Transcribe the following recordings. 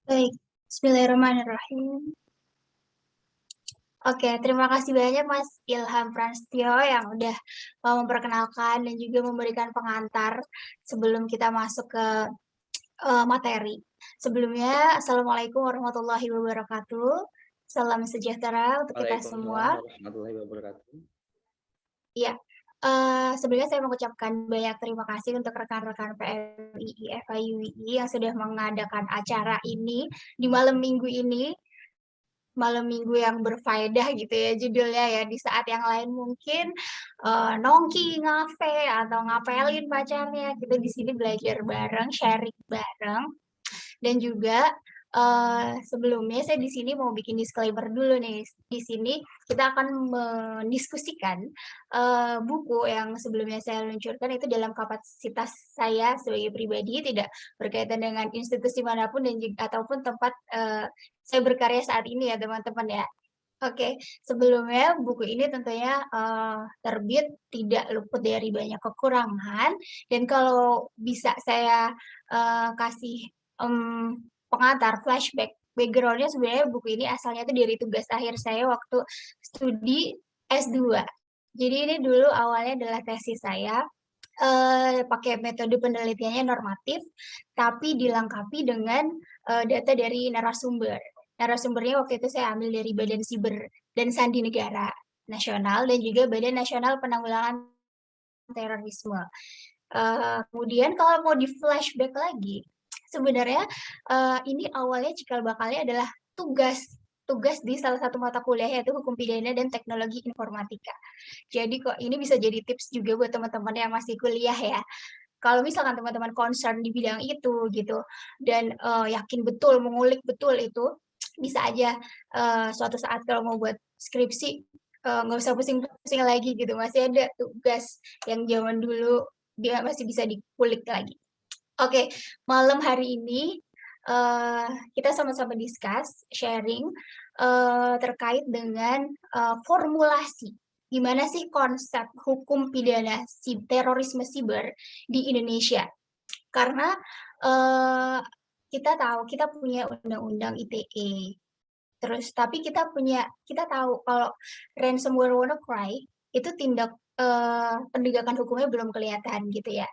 Baik, bismillahirrahmanirrahim. Oke, terima kasih banyak Mas Ilham Prasetyo yang udah mau memperkenalkan dan juga memberikan pengantar sebelum kita masuk ke materi. Sebelumnya, Assalamualaikum warahmatullahi wabarakatuh. Salam sejahtera untuk kita semua. Waalaikumsalam warahmatullahi wabarakatuh. Iya, sebelumnya saya mengucapkan banyak terima kasih untuk rekan-rekan PMII FIUI yang sudah mengadakan acara ini di malam minggu ini. Malam minggu yang berfaedah gitu ya judulnya ya, di saat yang lain mungkin, nongki, ngafe, atau ngapelin pacarnya, kita di sini belajar bareng, sharing bareng. Dan juga, sebelumnya saya di sini mau bikin disclaimer dulu nih. Di sini kita akan mendiskusikan, buku yang sebelumnya saya luncurkan itu dalam kapasitas saya sebagai pribadi, tidak berkaitan dengan institusi manapun dan juga ataupun tempat, saya berkarya saat ini ya teman-teman ya. Oke, sebelumnya buku ini tentunya, terbit tidak luput dari banyak kekurangan dan kalau bisa saya, kasih, pengantar, flashback, background-nya sebenarnya buku ini asalnya itu dari tugas akhir saya waktu studi S2. Jadi ini dulu awalnya adalah tesis saya, pakai metode penelitiannya normatif, tapi dilengkapi dengan, data dari narasumber. Narasumbernya waktu itu saya ambil dari Badan Siber dan Sandi Negara Nasional dan juga Badan Nasional Penanggulangan Terorisme. Kemudian kalau mau di-flashback lagi, sebenarnya, ini awalnya cikal bakalnya adalah tugas tugas di salah satu mata kuliah yaitu Hukum Pidana dan Teknologi Informatika. Jadi kok ini bisa jadi tips juga buat teman-teman yang masih kuliah ya. Kalau misalkan teman-teman concern di bidang itu gitu dan, yakin betul, mengulik betul itu, bisa aja, suatu saat kalau mau buat skripsi, nggak usah pusing-pusing lagi gitu, masih ada tugas yang zaman dulu dia masih bisa dikulik lagi. Oke, malam hari ini, kita sama-sama discuss, sharing, terkait dengan, formulasi. Gimana sih konsep hukum pidana terorisme siber di Indonesia? Karena, eee, kita tahu kita punya undang-undang ITE, terus tapi kita tahu kalau ransomware WannaCry itu penegakan hukumnya belum kelihatan gitu ya.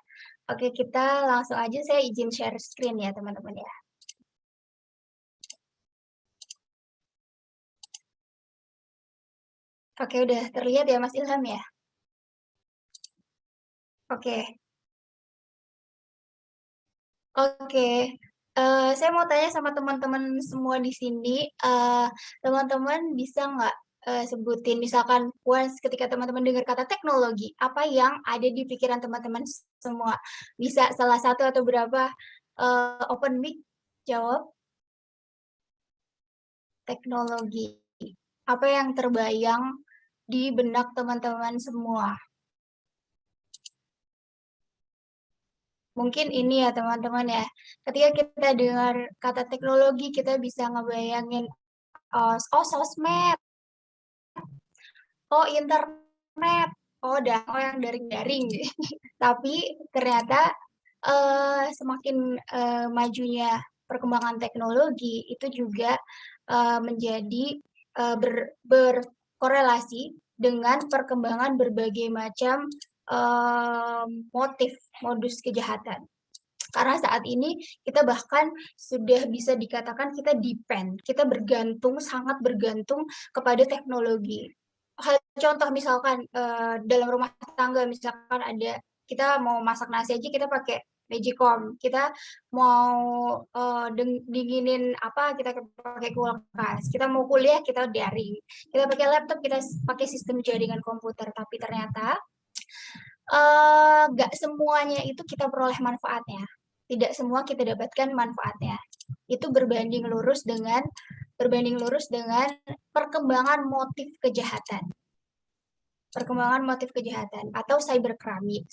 Oke, kita langsung aja saya izin share screen ya teman-teman ya. Oke, udah terlihat ya Mas Ilham ya? Oke. Oke, saya mau tanya sama teman-teman semua di sini, teman-teman bisa nggak, sebutin misalkan once ketika teman-teman dengar kata teknologi, apa yang ada di pikiran teman-teman semua? Bisa salah satu atau berapa, open mic jawab, teknologi. Apa yang terbayang di benak teman-teman semua? Mungkin ini ya teman-teman ya, ketika kita dengar kata teknologi kita bisa ngebayangin, oh sosmed, oh internet, oh yang daring-daring gitu. Tapi ternyata, semakin, majunya perkembangan teknologi itu juga, menjadi, berkorelasi dengan perkembangan berbagai macam, motif, modus kejahatan. Karena saat ini kita bahkan sudah bisa dikatakan kita depend, kita bergantung, sangat bergantung kepada teknologi. Contoh misalkan, dalam rumah tangga misalkan ada kita mau masak nasi aja kita pakai Magicom, kita mau, dinginin apa, kita pakai kulkas, kita mau kuliah kita daring, kita pakai laptop, kita pakai sistem jaringan komputer. Tapi ternyata, nggak semuanya itu kita peroleh manfaatnya. Tidak semua kita dapatkan manfaatnya. Itu berbanding lurus dengan perkembangan motif kejahatan. Perkembangan motif kejahatan atau cybercrime.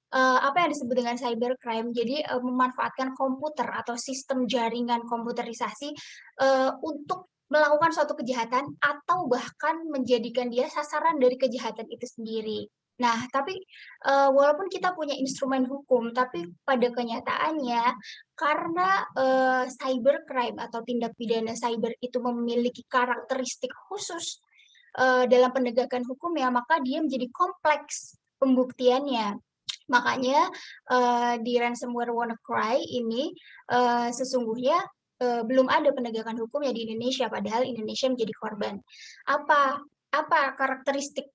Apa yang disebut dengan cybercrime? Jadi memanfaatkan komputer atau sistem jaringan komputerisasi untuk melakukan suatu kejahatan atau bahkan menjadikan dia sasaran dari kejahatan itu sendiri. Nah, tapi, walaupun kita punya instrumen hukum, tapi pada kenyataannya karena, cybercrime atau tindak pidana cyber itu memiliki karakteristik khusus, dalam penegakan hukumnya, maka dia menjadi kompleks pembuktiannya. Makanya, di Ransomware WannaCry ini, sesungguhnya, belum ada penegakan hukumnya di Indonesia, padahal Indonesia menjadi korban. Apa apa karakteristik,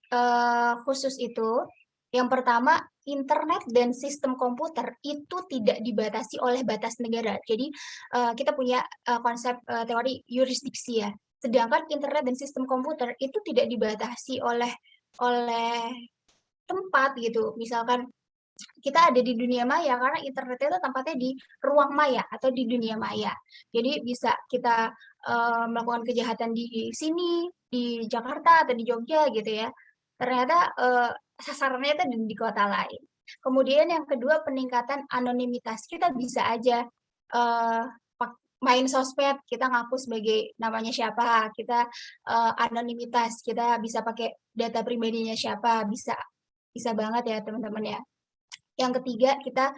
khusus itu? Yang pertama, internet dan sistem komputer itu tidak dibatasi oleh batas negara. Jadi, kita punya, konsep, teori yurisdiksi ya. Sedangkan internet dan sistem komputer itu tidak dibatasi oleh tempat gitu. Misalkan kita ada di dunia maya karena internet itu tempatnya di ruang maya atau di dunia maya. Jadi bisa kita melakukan kejahatan di sini, di Jakarta atau di Jogja gitu ya. Ternyata sasarannya itu di kota lain. Kemudian yang kedua peningkatan anonimitas. Kita bisa aja eh, main sosmed, kita ngaku sebagai namanya siapa, kita anonimitas, kita bisa pakai data pribadinya siapa, bisa bisa banget ya teman-teman ya. Yang ketiga, kita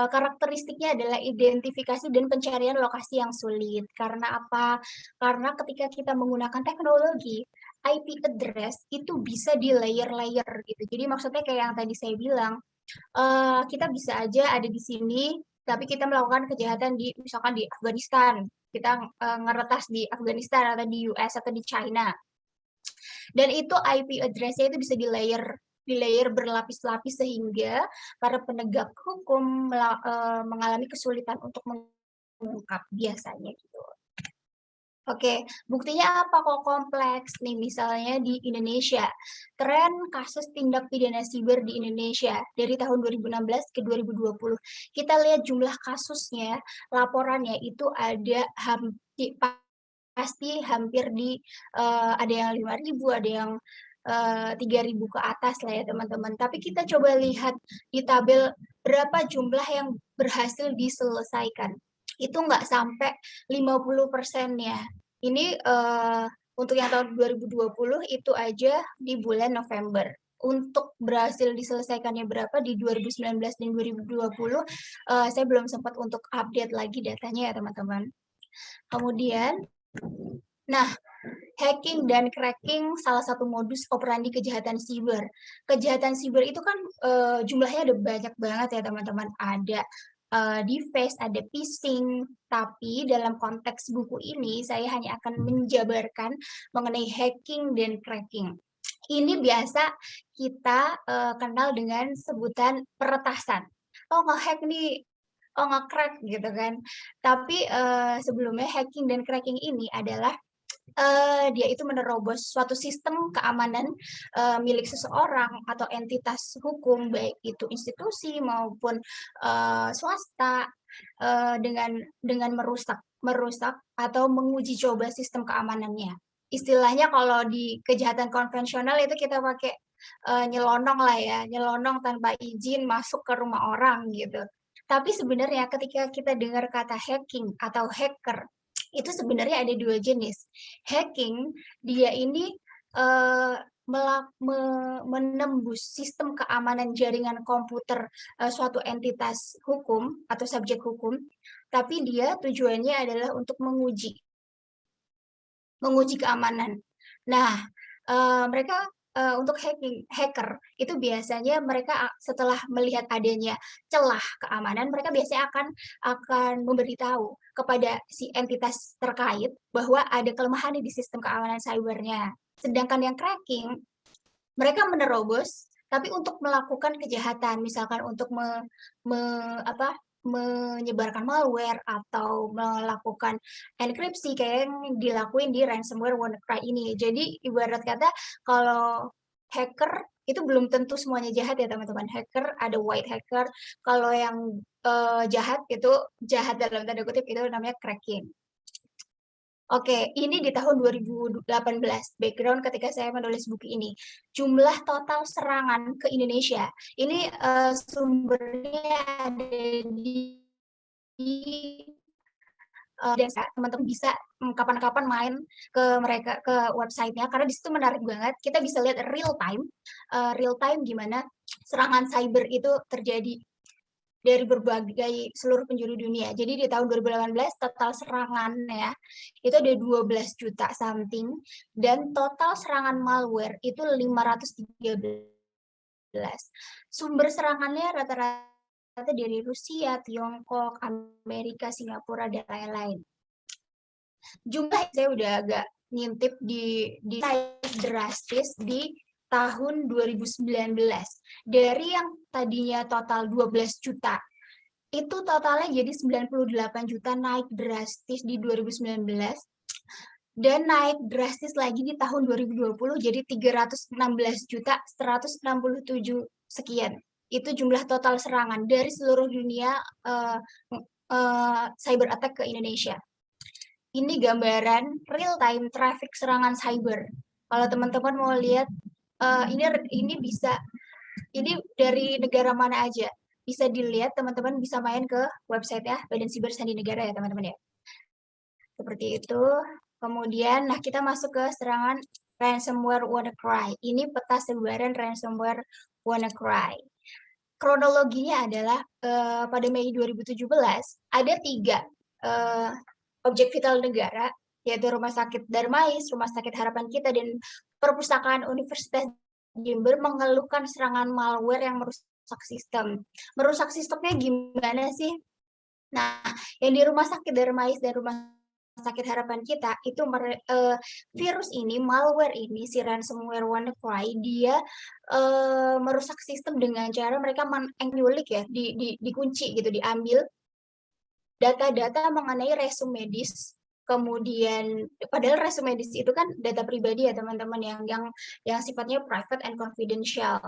karakteristiknya adalah identifikasi dan pencarian lokasi yang sulit. Karena apa? Karena ketika kita menggunakan teknologi, IP address itu bisa di layer-layer gitu. Jadi maksudnya kayak yang tadi saya bilang, kita bisa aja ada di sini, tapi kita melakukan kejahatan di misalkan di Afghanistan. Kita ngeretas di Afghanistan atau di US atau di China. Dan itu IP address-nya itu bisa di layer berlapis-lapis sehingga para penegak hukum mengalami kesulitan untuk mengungkap biasanya gitu. Oke, buktinya apa kok kompleks nih misalnya di Indonesia. Tren kasus tindak pidana siber di Indonesia dari tahun 2016 ke 2020. Kita lihat jumlah kasusnya, laporannya itu ada pasti hampir di ada yang 5.000, ada yang 3.000 ke atas lah ya teman-teman. Tapi kita coba lihat di tabel berapa jumlah yang berhasil diselesaikan. Itu nggak sampai 50% ya. Ini untuk yang tahun 2020 itu aja di bulan November. Untuk berhasil diselesaikannya berapa di 2019 dan 2020, saya belum sempat untuk update lagi datanya ya teman-teman. Kemudian, nah, hacking dan cracking salah satu modus operandi kejahatan siber. Kejahatan siber itu kan jumlahnya ada banyak banget ya teman-teman. Ada deface, ada phishing, tapi dalam konteks buku ini saya hanya akan menjabarkan mengenai hacking dan cracking. Ini biasa kita kenal dengan sebutan peretasan. Oh, nge-hack nih, oh nge-crack gitu kan. Tapi sebelumnya hacking dan cracking ini adalah dia itu menerobos suatu sistem keamanan milik seseorang atau entitas hukum, baik itu institusi maupun swasta, dengan merusak atau menguji coba sistem keamanannya. Istilahnya kalau di kejahatan konvensional itu kita pakai nyelonong lah ya, nyelonong tanpa izin masuk ke rumah orang gitu. Tapi sebenarnya ketika kita dengar kata hacking atau hacker, itu sebenarnya ada dua jenis. Hacking, dia ini eh, menembus sistem keamanan jaringan komputer suatu entitas hukum atau subjek hukum, tapi dia tujuannya adalah untuk menguji keamanan. Nah, mereka untuk hacker itu biasanya mereka setelah melihat adanya celah keamanan, mereka biasanya akan memberitahu kepada si entitas terkait bahwa ada kelemahan di sistem keamanan cybernya. Sedangkan yang cracking, mereka menerobos tapi untuk melakukan kejahatan, misalkan untuk me, apa, menyebarkan malware atau melakukan enkripsi kayak yang dilakuin di Ransomware WannaCry ini. Jadi ibarat kata kalau hacker itu belum tentu semuanya jahat ya teman-teman. Hacker ada white hacker, kalau yang jahat itu jahat dalam tanda kutip itu namanya cracking. Oke, ini di tahun 2018, background ketika saya menulis buku ini. Jumlah total serangan ke Indonesia, ini sumbernya ada di dan teman-teman bisa kapan-kapan main ke website-nya karena di situ menarik banget. Kita bisa lihat real time gimana serangan cyber itu terjadi dari berbagai seluruh penjuru dunia. Jadi di tahun 2018 total serangannya itu ada 12 juta something dan total serangan malware itu 513. Sumber serangannya rata-rata dari Rusia, Tiongkok, Amerika, Singapura, dan lain-lain. Jumlah saya udah agak ngintip di drastis di tahun 2019. Dari yang tadinya total 12 juta, itu totalnya jadi 98 juta, naik drastis di 2019. Dan naik drastis lagi di tahun 2020 jadi 316 juta 167 sekian. Itu jumlah total serangan dari seluruh dunia cyber attack ke Indonesia. Ini gambaran real time traffic serangan cyber. Kalau teman-teman mau lihat ini dari negara mana aja. Bisa dilihat, teman-teman bisa main ke website ya Badan Siber Sandi Negara ya teman-teman ya. Seperti itu. Kemudian kita masuk ke serangan ransomware WannaCry. Ini peta sebaran ransomware WannaCry. Kronologinya adalah pada Mei 2017 ada 3 objek vital negara, yaitu Rumah Sakit Darmais, Rumah Sakit Harapan Kita, dan Perpustakaan Universitas Jember mengeluhkan serangan malware yang merusak sistem. Merusak sistemnya gimana sih? Nah, yang di Rumah Sakit Darmais dan Rumah Sakit Harapan Kita itu virus ini, malware ini, si ransomware WannaCry, dia merusak sistem dengan cara mereka menyulik ya, dikunci gitu, diambil data-data mengenai resume medis. Kemudian padahal resume medis itu kan data pribadi ya teman-teman, yang sifatnya private and confidential.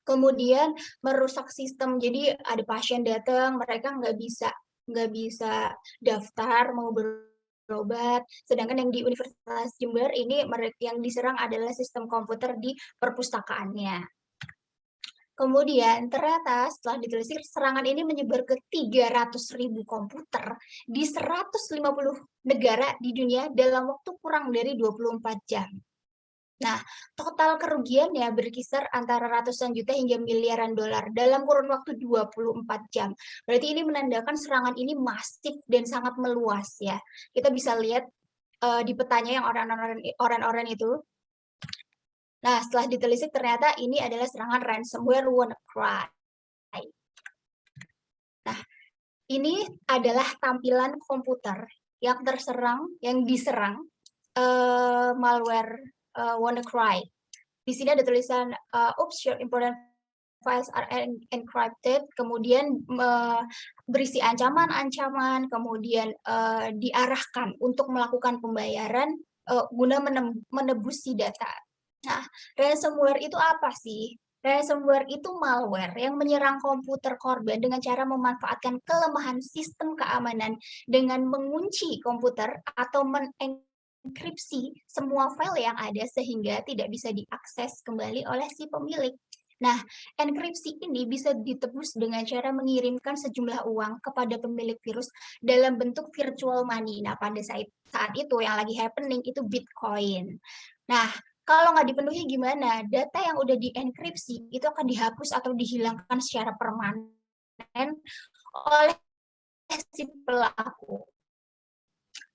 Kemudian merusak sistem, jadi ada pasien datang, mereka nggak bisa daftar mau berobat, sedangkan yang di Universitas Jember ini yang diserang adalah sistem komputer di perpustakaannya. Kemudian ternyata setelah ditelisik, serangan ini menyebar ke 300.000 komputer di 150 negara di dunia dalam waktu kurang dari 24 jam. Nah, total kerugiannya berkisar antara ratusan juta hingga miliaran dolar dalam kurun waktu 24 jam. Berarti ini menandakan serangan ini masif dan sangat meluas ya. Kita bisa lihat di petanya yang orang-orang itu. Nah, setelah ditelisik ternyata ini adalah serangan ransomware WannaCry. Nah, ini adalah tampilan komputer yang diserang malware WannaCry. Di sini ada tulisan oops, your important files are encrypted, kemudian berisi ancaman-ancaman, kemudian diarahkan untuk melakukan pembayaran guna menebus si data. Nah, ransomware itu apa sih? Ransomware itu malware yang menyerang komputer korban dengan cara memanfaatkan kelemahan sistem keamanan dengan mengunci komputer atau mengenkripsi semua file yang ada sehingga tidak bisa diakses kembali oleh si pemilik. Nah, enkripsi ini bisa ditebus dengan cara mengirimkan sejumlah uang kepada pemilik virus dalam bentuk virtual money. Nah, pada saat itu yang lagi happening itu Bitcoin. Nah, kalau nggak dipenuhi gimana? Data yang udah dienkripsi itu akan dihapus atau dihilangkan secara permanen oleh si pelaku.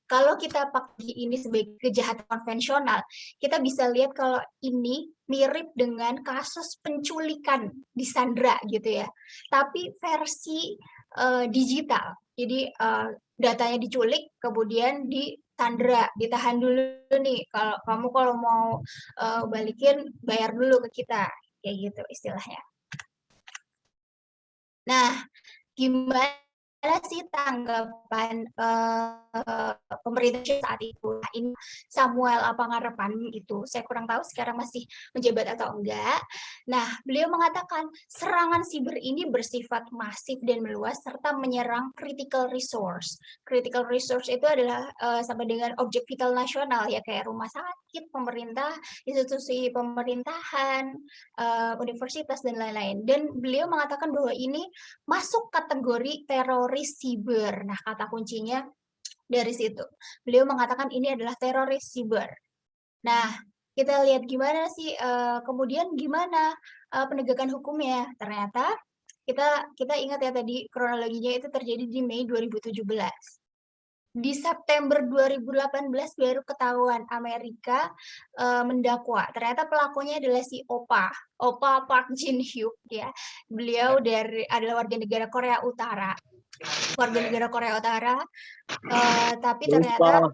Kalau kita pakai ini sebagai kejahatan konvensional, kita bisa lihat kalau ini mirip dengan kasus penculikan di Sandra gitu ya. Tapi versi digital. Jadi datanya diculik, kemudian disandra, ditahan dulu nih. Kalau mau balikin, bayar dulu ke kita, kayak gitu istilahnya. Nah, gimana sih tanggapan pemerintah saat itu? Nah, ini Samuel Pangarepan itu, saya kurang tahu sekarang masih menjabat atau enggak. Nah, beliau mengatakan serangan siber ini bersifat masif dan meluas serta menyerang critical resource. Critical resource itu adalah sama dengan objek vital nasional ya, kayak rumah sakit, pemerintah, institusi pemerintahan, universitas dan lain-lain. Dan beliau mengatakan bahwa ini masuk kategori teroris siber. Nah, kata kuncinya Dari situ, beliau mengatakan ini adalah teroris siber. Nah, kita lihat gimana sih, kemudian gimana, penegakan hukumnya. Ternyata kita ingat ya tadi kronologinya itu terjadi di Mei 2017. Di September 2018 baru ketahuan Amerika, mendakwa. Ternyata pelakunya adalah si Oppa Park Jin-hyuk ya. Beliau adalah warga negara Korea Utara. Tapi ternyata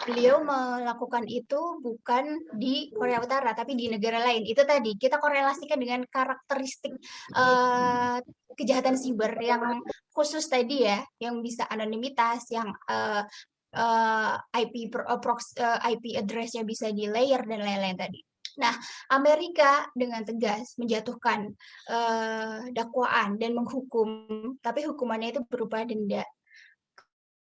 beliau melakukan itu bukan di Korea Utara, tapi di negara lain. Itu tadi, kita korelasikan dengan karakteristik kejahatan siber yang khusus tadi ya, yang bisa anonimitas, yang IP address-nya bisa di layer dan lain-lain tadi. Nah, Amerika dengan tegas menjatuhkan dakwaan dan menghukum, tapi hukumannya itu berupa denda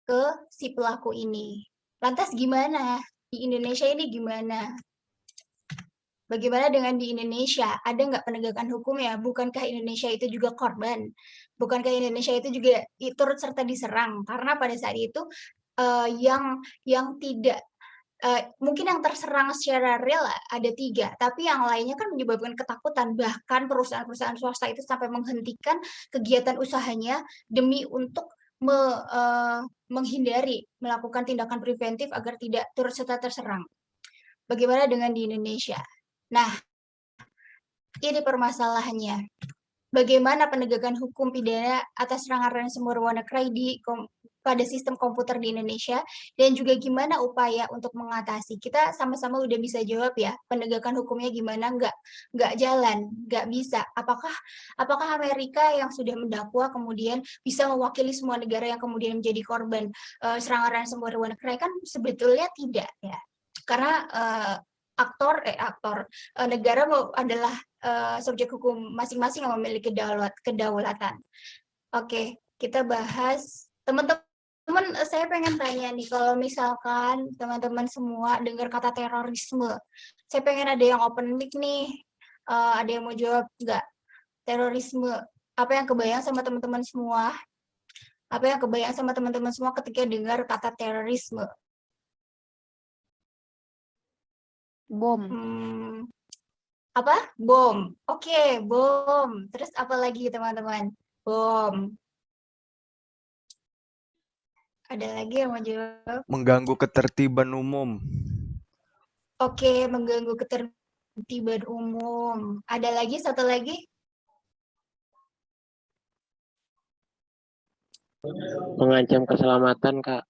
ke si pelaku ini. Lantas gimana? Di Indonesia ini gimana? Bagaimana dengan di Indonesia? Ada nggak penegakan hukum ya? Bukankah Indonesia itu juga korban? Bukankah Indonesia itu juga turut serta diserang? Karena pada saat itu yang tidak mungkin yang terserang secara real ada 3, tapi yang lainnya kan menyebabkan ketakutan. Bahkan perusahaan-perusahaan swasta itu sampai menghentikan kegiatan usahanya demi untuk menghindari melakukan tindakan preventif agar tidak turut serta terserang. Bagaimana dengan di Indonesia? Nah, ini permasalahannya. Bagaimana penegakan hukum pidana atas serangan ransomware WannaCry pada sistem komputer di Indonesia, dan juga gimana upaya untuk mengatasi. Kita sama-sama udah bisa jawab ya, penegakan hukumnya gimana, nggak jalan, nggak bisa. Apakah Amerika yang sudah mendakwa kemudian bisa mewakili semua negara yang kemudian menjadi korban serangan ransomware WannaCry? Kan sebetulnya tidak ya, karena negara adalah subjek hukum masing-masing yang memiliki kedaulatan. Oke, kita bahas teman-teman. Saya pengen tanya nih, kalau misalkan teman-teman semua dengar kata terorisme, saya pengen ada yang open mic nih. Ada yang mau jawab nggak? Terorisme, apa yang kebayang sama teman-teman semua? Apa yang kebayang sama teman-teman semua ketika dengar kata terorisme? Bom. Apa? Bom. Oke, bom. Terus apa lagi teman-teman? Bom. Ada lagi yang mau jawab? Mengganggu ketertiban umum. Oke, mengganggu ketertiban umum. Ada lagi, satu lagi? Mengancam keselamatan, Kak.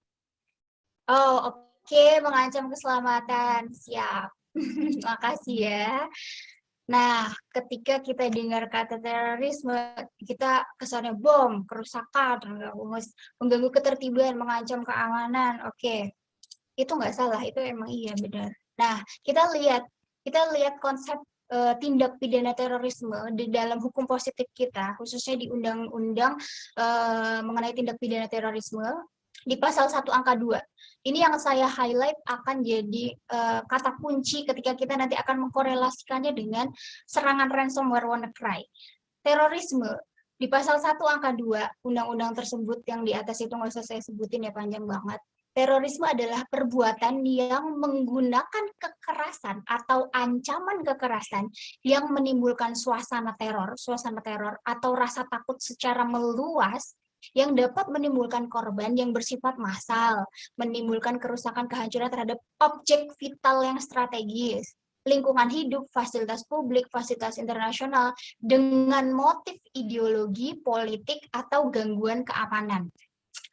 Oh, oke, mengancam keselamatan. Siap. Makasih ya. Nah, ketika kita dengar kata terorisme, kita kesannya bom, kerusakan, mengganggu ketertiban, mengancam keamanan. Oke, itu nggak salah, itu emang iya benar. Nah, kita lihat konsep tindak pidana terorisme di dalam hukum positif kita, khususnya di undang-undang mengenai tindak pidana terorisme di pasal 1 angka 2. Ini yang saya highlight akan jadi kata kunci ketika kita nanti akan mengkorelasikannya dengan serangan ransomware WannaCry. Terorisme di pasal 1 angka 2 undang-undang tersebut, yang di atas itu nggak usah saya sebutin ya, panjang banget. Terorisme adalah perbuatan yang menggunakan kekerasan atau ancaman kekerasan yang menimbulkan suasana teror atau rasa takut secara meluas yang dapat menimbulkan korban yang bersifat massal, menimbulkan kerusakan kehancuran terhadap objek vital yang strategis, lingkungan hidup, fasilitas publik, fasilitas internasional, dengan motif ideologi, politik, atau gangguan keamanan.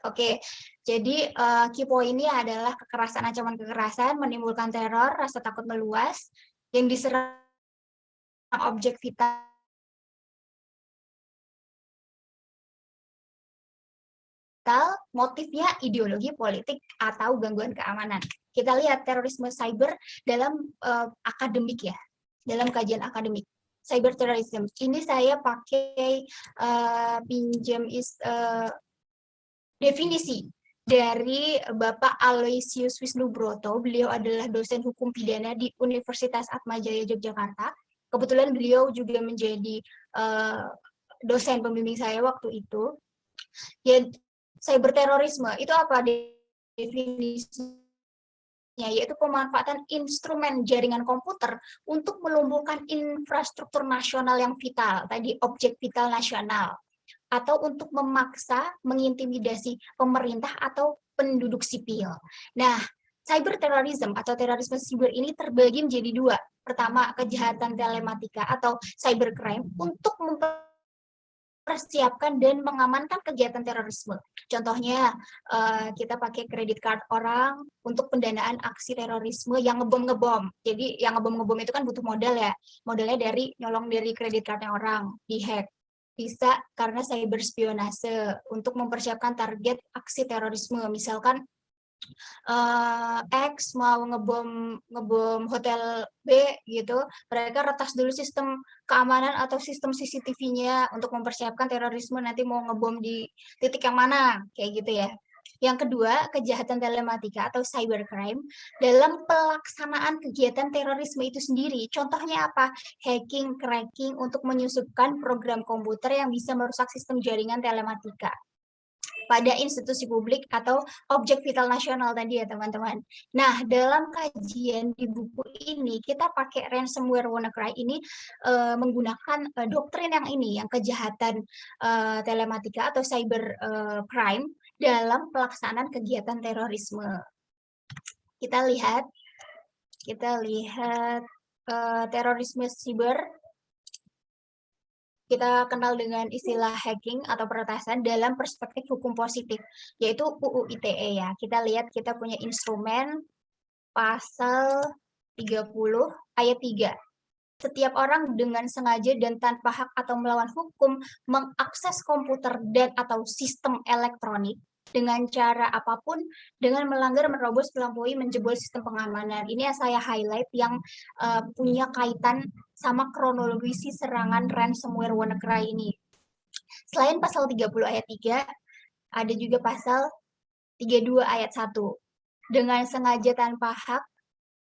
Oke, jadi key point-nya adalah kekerasan, ancaman kekerasan, menimbulkan teror, rasa takut meluas, yang diserang objek vital, motifnya ideologi, politik, atau gangguan keamanan. Kita lihat terorisme cyber dalam akademik ya, dalam kajian akademik. Cyber terrorism. Ini saya pakai pinjam definisi dari Bapak Aloysius Wisnubroto. Beliau adalah dosen hukum pidana di Universitas Atmajaya Yogyakarta. Kebetulan beliau juga menjadi dosen pembimbing saya waktu itu. Ya, cyber terorisme itu apa? definisinya, yaitu pemanfaatan instrumen jaringan komputer untuk melumpuhkan infrastruktur nasional yang vital, tadi objek vital nasional, atau untuk memaksa, mengintimidasi pemerintah atau penduduk sipil. Nah, cyber terrorism atau terorisme siber ini terbagi menjadi dua. Pertama, kejahatan telematika atau cybercrime untuk mempersiapkan dan mengamankan kegiatan terorisme. Contohnya, kita pakai kredit card orang untuk pendanaan aksi terorisme yang ngebom-ngebom. Jadi yang ngebom-ngebom itu kan butuh modal ya. Modalnya dari nyolong dari kredit cardnya orang, dihack. Bisa karena cyber spionase untuk mempersiapkan target aksi terorisme. Misalkan X mau ngebom hotel B gitu, mereka retas dulu sistem keamanan atau sistem CCTV-nya untuk mempersiapkan terorisme nanti mau ngebom di titik yang mana, kayak gitu ya. Yang kedua, kejahatan telematika atau cybercrime dalam pelaksanaan kegiatan terorisme itu sendiri. Contohnya apa? Hacking, cracking untuk menyusupkan program komputer yang bisa merusak sistem jaringan telematika pada institusi publik atau objek vital nasional tadi ya teman-teman. Nah, dalam kajian di buku ini kita pakai ransomware WannaCry ini menggunakan doktrin yang ini, yang kejahatan telematika atau cyber crime dalam pelaksanaan kegiatan terorisme. Kita lihat terorisme siber. Kita kenal dengan istilah hacking atau peretasan dalam perspektif hukum positif, yaitu UU ITE ya. Kita lihat kita punya instrumen pasal 30 ayat 3. Setiap orang dengan sengaja dan tanpa hak atau melawan hukum mengakses komputer dan atau sistem elektronik dengan cara apapun dengan melanggar, menerobos, melampaui, menjebol sistem pengamanan. Ini yang saya highlight yang punya kaitan sama kronologi serangan ransomware WannaCry ini. Selain pasal 30 ayat 3, ada juga pasal 32 ayat 1. Dengan sengaja tanpa hak,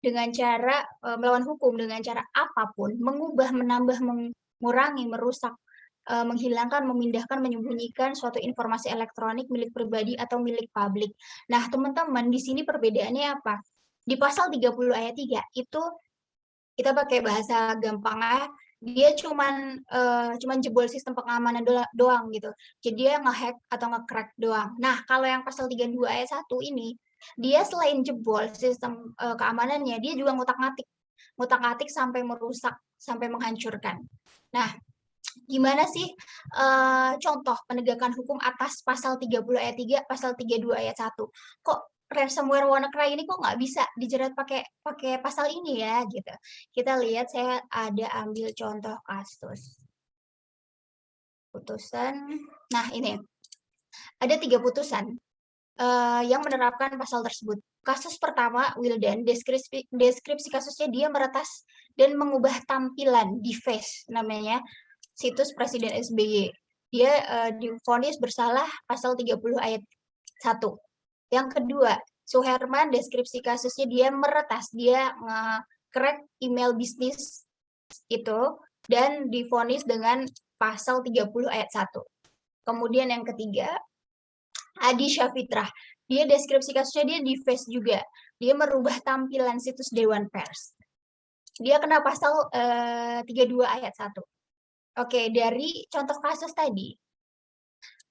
dengan cara melawan hukum, dengan cara apapun, mengubah, menambah, mengurangi, merusak, menghilangkan, memindahkan, menyembunyikan suatu informasi elektronik milik pribadi atau milik publik. Nah, teman-teman, di sini perbedaannya apa? Di pasal 30 ayat 3 itu kita pakai bahasa gampangnya, dia cuman jebol sistem pengamanan doang gitu. Jadi dia nge-hack atau nge-crack doang. Nah, kalau yang pasal 32 ayat 1 ini, dia selain jebol sistem keamanannya, dia juga ngutak-ngatik sampai merusak, sampai menghancurkan. Nah, gimana sih contoh penegakan hukum atas pasal 30 ayat 3, pasal 32 ayat 1? Kok ransomware WannaCry ini kok nggak bisa dijerat pakai pasal ini ya gitu. Kita lihat, saya ada ambil contoh kasus. Putusan. Nah, ini. Ada 3 putusan yang menerapkan pasal tersebut. Kasus pertama, Wildan, deskripsi kasusnya dia meretas dan mengubah tampilan di face namanya situs Presiden SBY. Dia divonis bersalah pasal 30 ayat 1. Yang kedua, Suherman, deskripsi kasusnya dia meretas, dia nge-crack email bisnis itu dan divonis dengan pasal 30 ayat 1. Kemudian yang ketiga, Adi Syafitrah, dia deskripsi kasusnya dia di face juga. Dia merubah tampilan situs Dewan Pers. Dia kena pasal 32 ayat 1. Oke, dari contoh kasus tadi.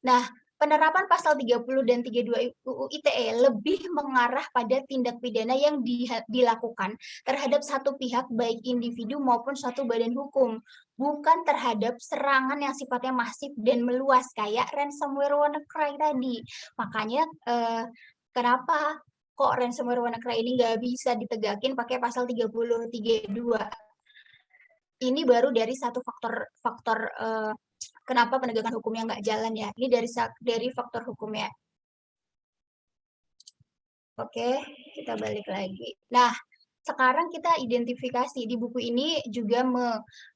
Nah, penerapan pasal 30 dan 32 UU ITE lebih mengarah pada tindak pidana yang dilakukan terhadap satu pihak baik individu maupun suatu badan hukum, bukan terhadap serangan yang sifatnya masif dan meluas kayak ransomware WannaCry tadi. Makanya kenapa kok ransomware WannaCry ini nggak bisa ditegakin pakai pasal 30 32? Ini baru dari satu faktor kenapa penegakan hukumnya nggak jalan ya. Ini dari faktor hukumnya. Oke, kita balik lagi. Nah, sekarang kita identifikasi di buku ini juga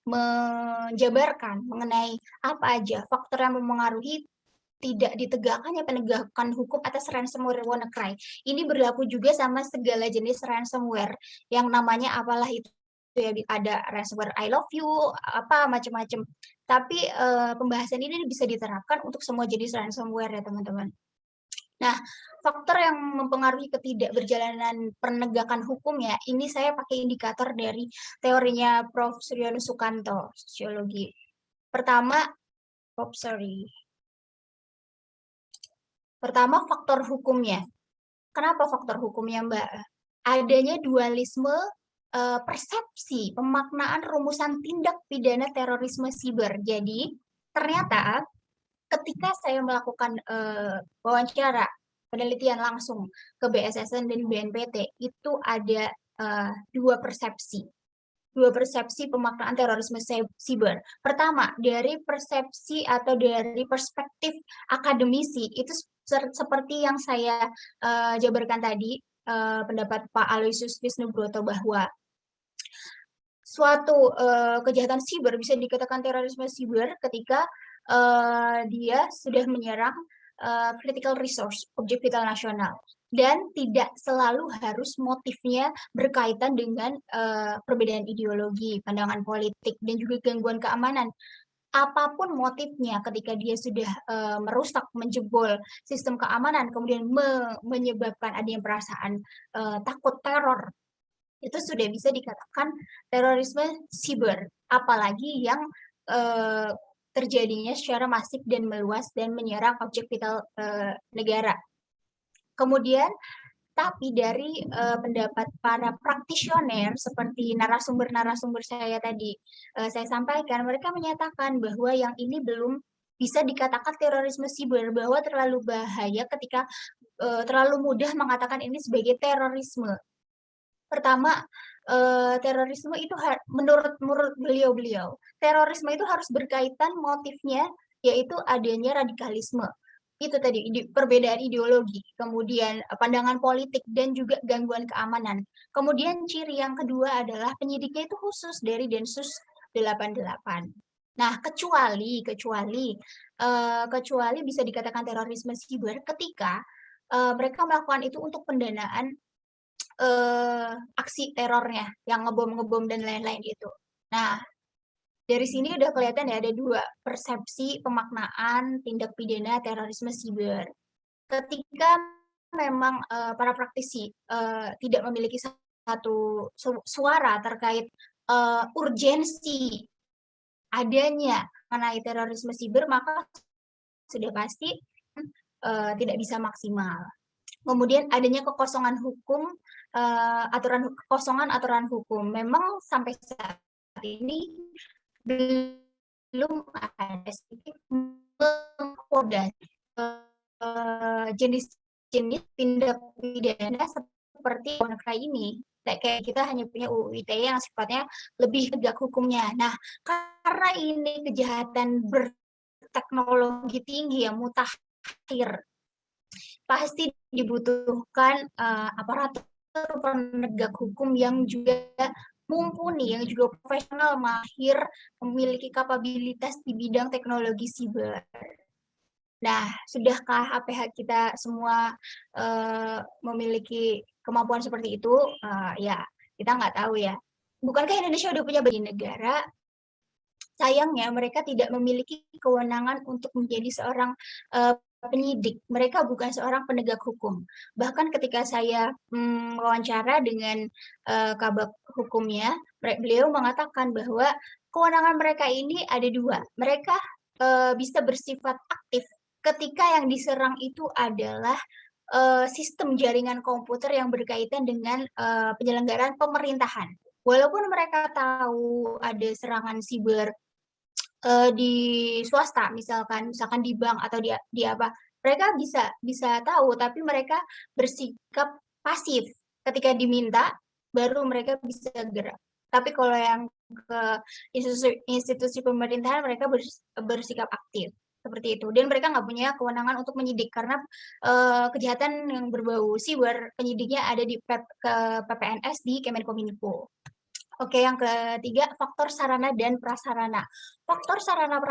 menjabarkan mengenai apa aja faktor yang mempengaruhi tidak ditegakkannya penegakan hukum atas ransomware WannaCry. Ini berlaku juga sama segala jenis ransomware yang namanya apalah itu ya, ada ransomware I love you, apa macam-macam. Tapi pembahasan ini bisa diterapkan untuk semua jenis ransomware ya teman-teman. Nah, faktor yang mempengaruhi ketidakberjalanan penegakan hukum ya, ini saya pakai indikator dari teorinya Prof. Suryono Sukanto, sosiologi. Pertama, Pertama, faktor hukumnya. Kenapa faktor hukumnya, Mbak? Adanya dualisme persepsi pemaknaan rumusan tindak pidana terorisme siber. Jadi, ternyata ketika saya melakukan wawancara penelitian langsung ke BSSN dan BNPT, itu ada dua persepsi pemaknaan terorisme siber. Pertama, dari persepsi atau dari perspektif akademisi, itu seperti yang saya jabarkan tadi, pendapat Pak Aloysius Wisnubroto bahwa suatu kejahatan siber bisa dikatakan terorisme siber ketika dia sudah menyerang critical resource, objek vital nasional, dan tidak selalu harus motifnya berkaitan dengan perbedaan ideologi, pandangan politik, dan juga gangguan keamanan. Apapun motifnya, ketika dia sudah merusak, menjebol sistem keamanan, kemudian menyebabkan adanya perasaan takut, teror, itu sudah bisa dikatakan terorisme siber, apalagi yang terjadinya secara masif dan meluas dan menyerang objek vital negara. Kemudian, tapi dari pendapat para praktisioner seperti narasumber-narasumber saya tadi saya sampaikan, mereka menyatakan bahwa yang ini belum bisa dikatakan terorisme siber, bahwa terlalu bahaya ketika terlalu mudah mengatakan ini sebagai terorisme. Pertama, terorisme itu menurut beliau-beliau, terorisme itu harus berkaitan motifnya, yaitu adanya radikalisme. Itu tadi, perbedaan ideologi, kemudian pandangan politik, dan juga gangguan keamanan. Kemudian ciri yang kedua adalah penyidiknya itu khusus dari Densus 88. Nah, kecuali bisa dikatakan terorisme siber ketika mereka melakukan itu untuk pendanaan aksi terornya, yang ngebom dan lain-lain itu. Nah, dari sini udah kelihatan ya ada dua persepsi pemaknaan tindak pidana terorisme siber. Ketika memang para praktisi tidak memiliki satu suara terkait urgensi adanya mengenai terorisme siber, maka sudah pasti tidak bisa maksimal. Kemudian adanya kekosongan hukum, kekosongan aturan hukum. Memang sampai saat ini belum ada sedikit mengkodasi jenis-jenis tindak pidana seperti WannaCry ini. Kayak kita hanya punya UU ITE yang sifatnya lebih tegak hukumnya. Nah, karena ini kejahatan berteknologi tinggi yang mutakhir, pasti dibutuhkan aparatur penegak hukum yang juga mumpuni, yang juga profesional, mahir, memiliki kapabilitas di bidang teknologi siber. Nah, sudahkah APH kita semua memiliki kemampuan seperti itu? Ya, kita nggak tahu ya. Bukankah Indonesia udah punya bagi negara? Sayangnya mereka tidak memiliki kewenangan untuk menjadi seorang penyidik. Mereka bukan seorang penegak hukum. Bahkan ketika saya wawancara dengan kabak hukumnya, beliau mengatakan bahwa kewenangan mereka ini ada dua. Mereka bisa bersifat aktif ketika yang diserang itu adalah sistem jaringan komputer yang berkaitan dengan penyelenggaraan pemerintahan. Walaupun mereka tahu ada serangan siber di swasta, misalkan di bank atau di apa, mereka bisa tahu, tapi mereka bersikap pasif. Ketika diminta, baru mereka bisa gerak. Tapi kalau yang ke institusi pemerintahan, mereka bersikap aktif seperti itu. Dan mereka nggak punya kewenangan untuk menyidik karena kejahatan yang berbau siber, penyidiknya ada di PPNS di Kemenkominfo. Oke, yang ketiga, faktor sarana dan prasarana. Faktor sarana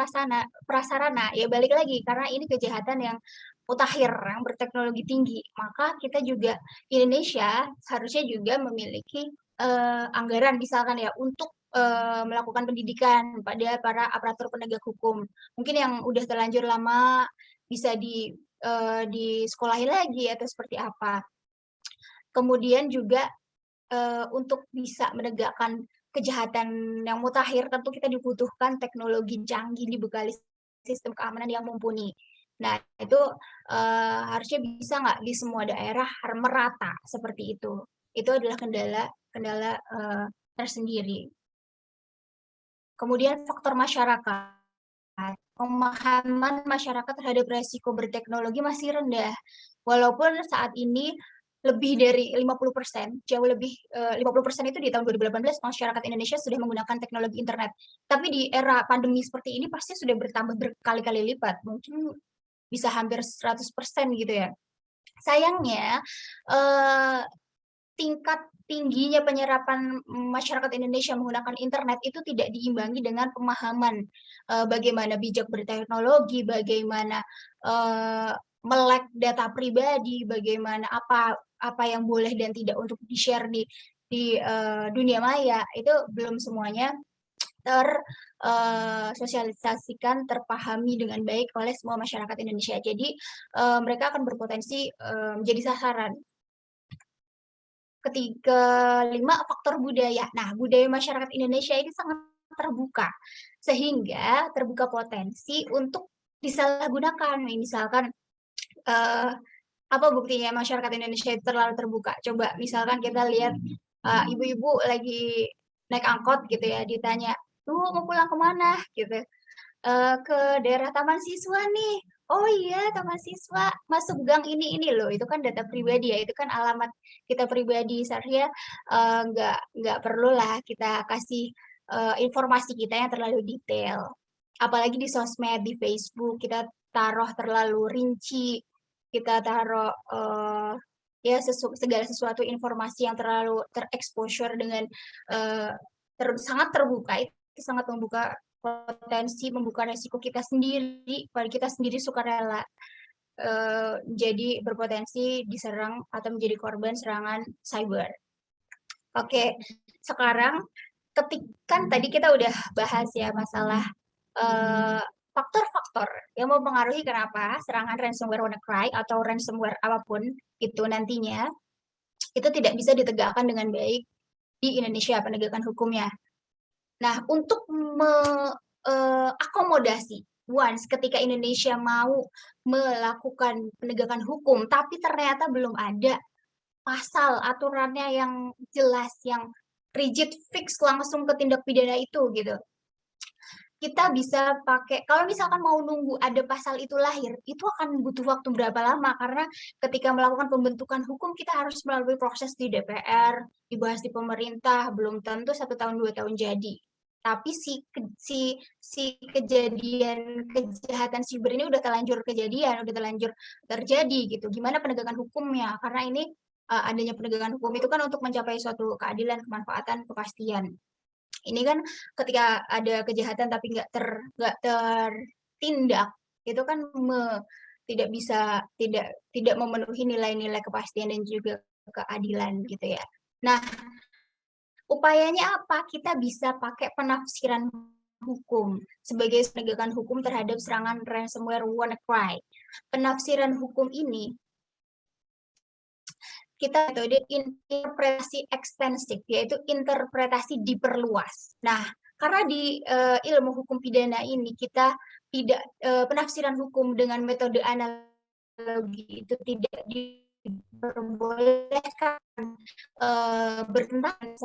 prasarana, ya balik lagi, karena ini kejahatan yang mutakhir, yang berteknologi tinggi. Maka kita juga, Indonesia harusnya juga memiliki anggaran misalkan ya, untuk melakukan pendidikan pada para aparatur penegak hukum. Mungkin yang udah terlanjur lama bisa disekolahi lagi atau seperti apa. Kemudian juga untuk bisa menegakkan kejahatan yang mutakhir tentu kita dibutuhkan teknologi canggih dibekali sistem keamanan yang mumpuni. Nah, itu harusnya bisa nggak di semua daerah merata seperti itu. Itu adalah kendala tersendiri. Kemudian faktor masyarakat. Pemahaman masyarakat terhadap resiko berteknologi masih rendah. Walaupun saat ini lebih dari 50%, jauh lebih 50% itu di tahun 2018 masyarakat Indonesia sudah menggunakan teknologi internet. Tapi di era pandemi seperti ini pasti sudah bertambah berkali-kali lipat, mungkin bisa hampir 100% gitu ya. Sayangnya tingkat tingginya penyerapan masyarakat Indonesia menggunakan internet itu tidak diimbangi dengan pemahaman bagaimana bijak berteknologi, bagaimana melek data pribadi, bagaimana apa yang boleh dan tidak untuk di-share di dunia maya, itu belum semuanya tersosialisasikan, terpahami dengan baik oleh semua masyarakat Indonesia. Jadi mereka akan berpotensi menjadi sasaran. Kelima, faktor budaya. Nah, budaya masyarakat Indonesia ini sangat terbuka, sehingga terbuka potensi untuk disalahgunakan. Misalkan, apa buktinya masyarakat Indonesia itu terlalu terbuka? Coba misalkan kita lihat ibu-ibu lagi naik angkot gitu ya, ditanya, "Lu mau pulang kemana?" gitu. Ke daerah taman siswa nih. Oh iya, taman siswa, masuk gang ini loh. Itu kan data pribadi ya, itu kan alamat kita pribadi. Seharusnya nggak perlulah kita kasih informasi kita yang terlalu detail. Apalagi di sosmed, di Facebook, kita taruh terlalu rinci, kita taruh ya segala sesuatu informasi yang terlalu terexposure dengan sangat terbuka, itu sangat membuka potensi, membuka resiko kita sendiri, pada kita sendiri sukarela jadi berpotensi diserang atau menjadi korban serangan cyber. Oke, sekarang kan tadi kita udah bahas ya masalah faktor-faktor yang mempengaruhi kenapa serangan ransomware WannaCry atau ransomware apapun itu nantinya itu tidak bisa ditegakkan dengan baik di Indonesia penegakan hukumnya. Nah, untuk akomodasi once ketika Indonesia mau melakukan penegakan hukum, tapi ternyata belum ada pasal aturannya yang jelas, yang rigid, fix langsung ke tindak pidana itu gitu. Kita bisa pakai, kalau misalkan mau nunggu ada pasal itu lahir, itu akan butuh waktu berapa lama, karena ketika melakukan pembentukan hukum, kita harus melalui proses di DPR, dibahas di pemerintah, belum tentu 1 tahun 2 tahun jadi. Tapi si kejadian kejahatan siber ini udah terlanjur kejadian, udah terlanjur terjadi gitu. Gimana penegakan hukumnya? Karena ini adanya penegakan hukum itu kan untuk mencapai suatu keadilan, kemanfaatan, kepastian. Ini kan ketika ada kejahatan tapi nggak tertindak, itu kan tidak memenuhi nilai-nilai kepastian dan juga keadilan gitu ya. Nah, upayanya apa? Kita bisa pakai penafsiran hukum sebagai penegakan hukum terhadap serangan ransomware WannaCry. Penafsiran hukum ini kita metode interpretasi ekstensif, yaitu interpretasi diperluas. Nah, karena di ilmu hukum pidana ini kita tidak penafsiran hukum dengan metode analogi itu tidak diperbolehkan bertentangan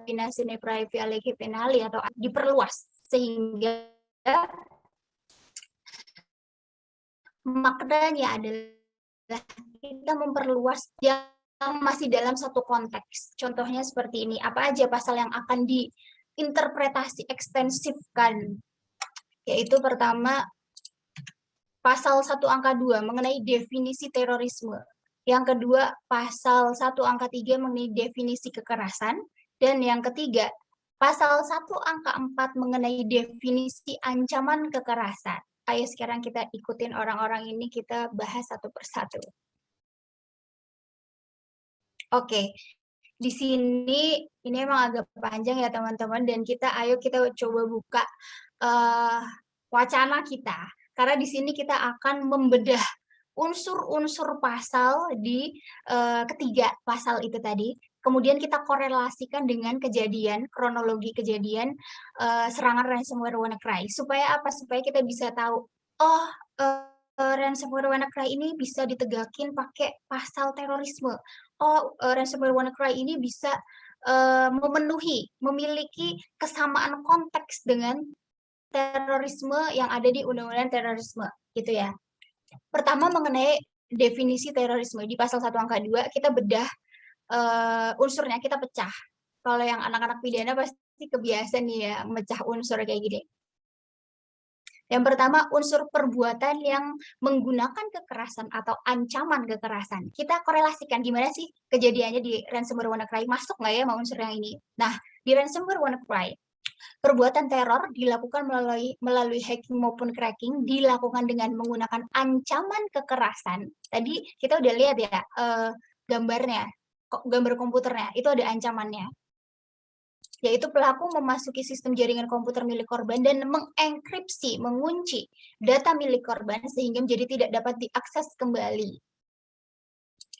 pina sine praevi lege penali atau diperluas, sehingga maknanya adalah kita memperluas yang masih dalam satu konteks. Contohnya seperti ini, apa aja pasal yang akan diinterpretasi ekstensifkan? Yaitu pertama, pasal 1 angka 2 mengenai definisi terorisme. Yang kedua, pasal 1 angka 3 mengenai definisi kekerasan. Dan yang ketiga, pasal 1 angka 4 mengenai definisi ancaman kekerasan. Ayo sekarang kita ikutin orang-orang ini, kita bahas satu persatu. Oke, di sini ini emang agak panjang ya teman-teman, dan ayo kita coba buka wacana kita. Karena di sini kita akan membedah unsur-unsur pasal di ketiga pasal itu tadi. Kemudian kita korelasikan dengan kejadian, kronologi kejadian serangan ransomware WannaCry. Supaya apa? Supaya kita bisa tahu, oh ransomware WannaCry ini bisa ditegakin pakai pasal terorisme. Oh, ransomware WannaCry ini bisa memiliki kesamaan konteks dengan terorisme yang ada di Undang-Undang Terorisme, gitu ya. Pertama mengenai definisi terorisme di pasal 1 angka 2 kita bedah unsurnya, kita pecah. Kalau yang anak-anak pidana pasti kebiasaan nih ya mecah unsur kayak gini. Yang pertama unsur perbuatan yang menggunakan kekerasan atau ancaman kekerasan. Kita korelasikan gimana sih kejadiannya di ransomware WannaCry, masuk nggak ya sama unsur yang ini. Nah, di ransomware WannaCry perbuatan teror dilakukan melalui hacking maupun cracking dilakukan dengan menggunakan ancaman kekerasan. Tadi kita udah lihat ya gambarnya, gambar komputernya, itu ada ancamannya. Yaitu pelaku memasuki sistem jaringan komputer milik korban dan mengenkripsi, mengunci data milik korban sehingga menjadi tidak dapat diakses kembali.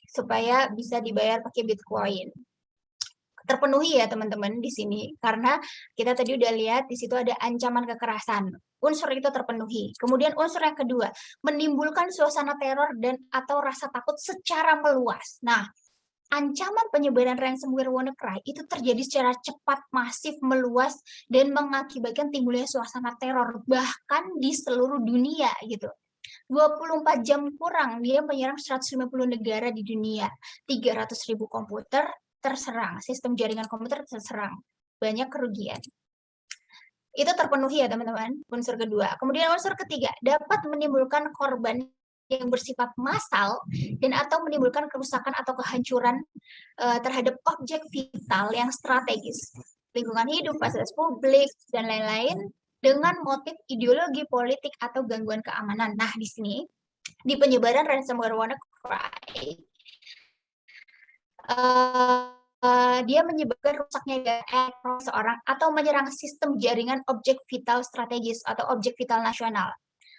Supaya bisa dibayar pakai Bitcoin. Terpenuhi ya teman-teman di sini karena kita tadi udah lihat di situ ada ancaman kekerasan. Unsur itu terpenuhi. Kemudian unsur yang kedua, menimbulkan suasana teror dan atau rasa takut secara meluas. Nah, ancaman penyebaran ransomware WannaCry itu terjadi secara cepat, masif, meluas dan mengakibatkan timbulnya suasana teror bahkan di seluruh dunia gitu. 24 jam kurang dia menyerang 150 negara di dunia, 300.000 komputer terserang, sistem jaringan komputer terserang, banyak kerugian. Itu terpenuhi ya teman-teman, unsur kedua. Kemudian unsur ketiga, dapat menimbulkan korban yang bersifat massal dan atau menimbulkan kerusakan atau kehancuran terhadap objek vital yang strategis, lingkungan hidup, fasilitas publik, dan lain-lain dengan motif ideologi politik atau gangguan keamanan. Nah, di sini di penyebaran ransomware WannaCry dia menyebabkan rusaknya data seseorang atau menyerang sistem jaringan objek vital strategis atau objek vital nasional,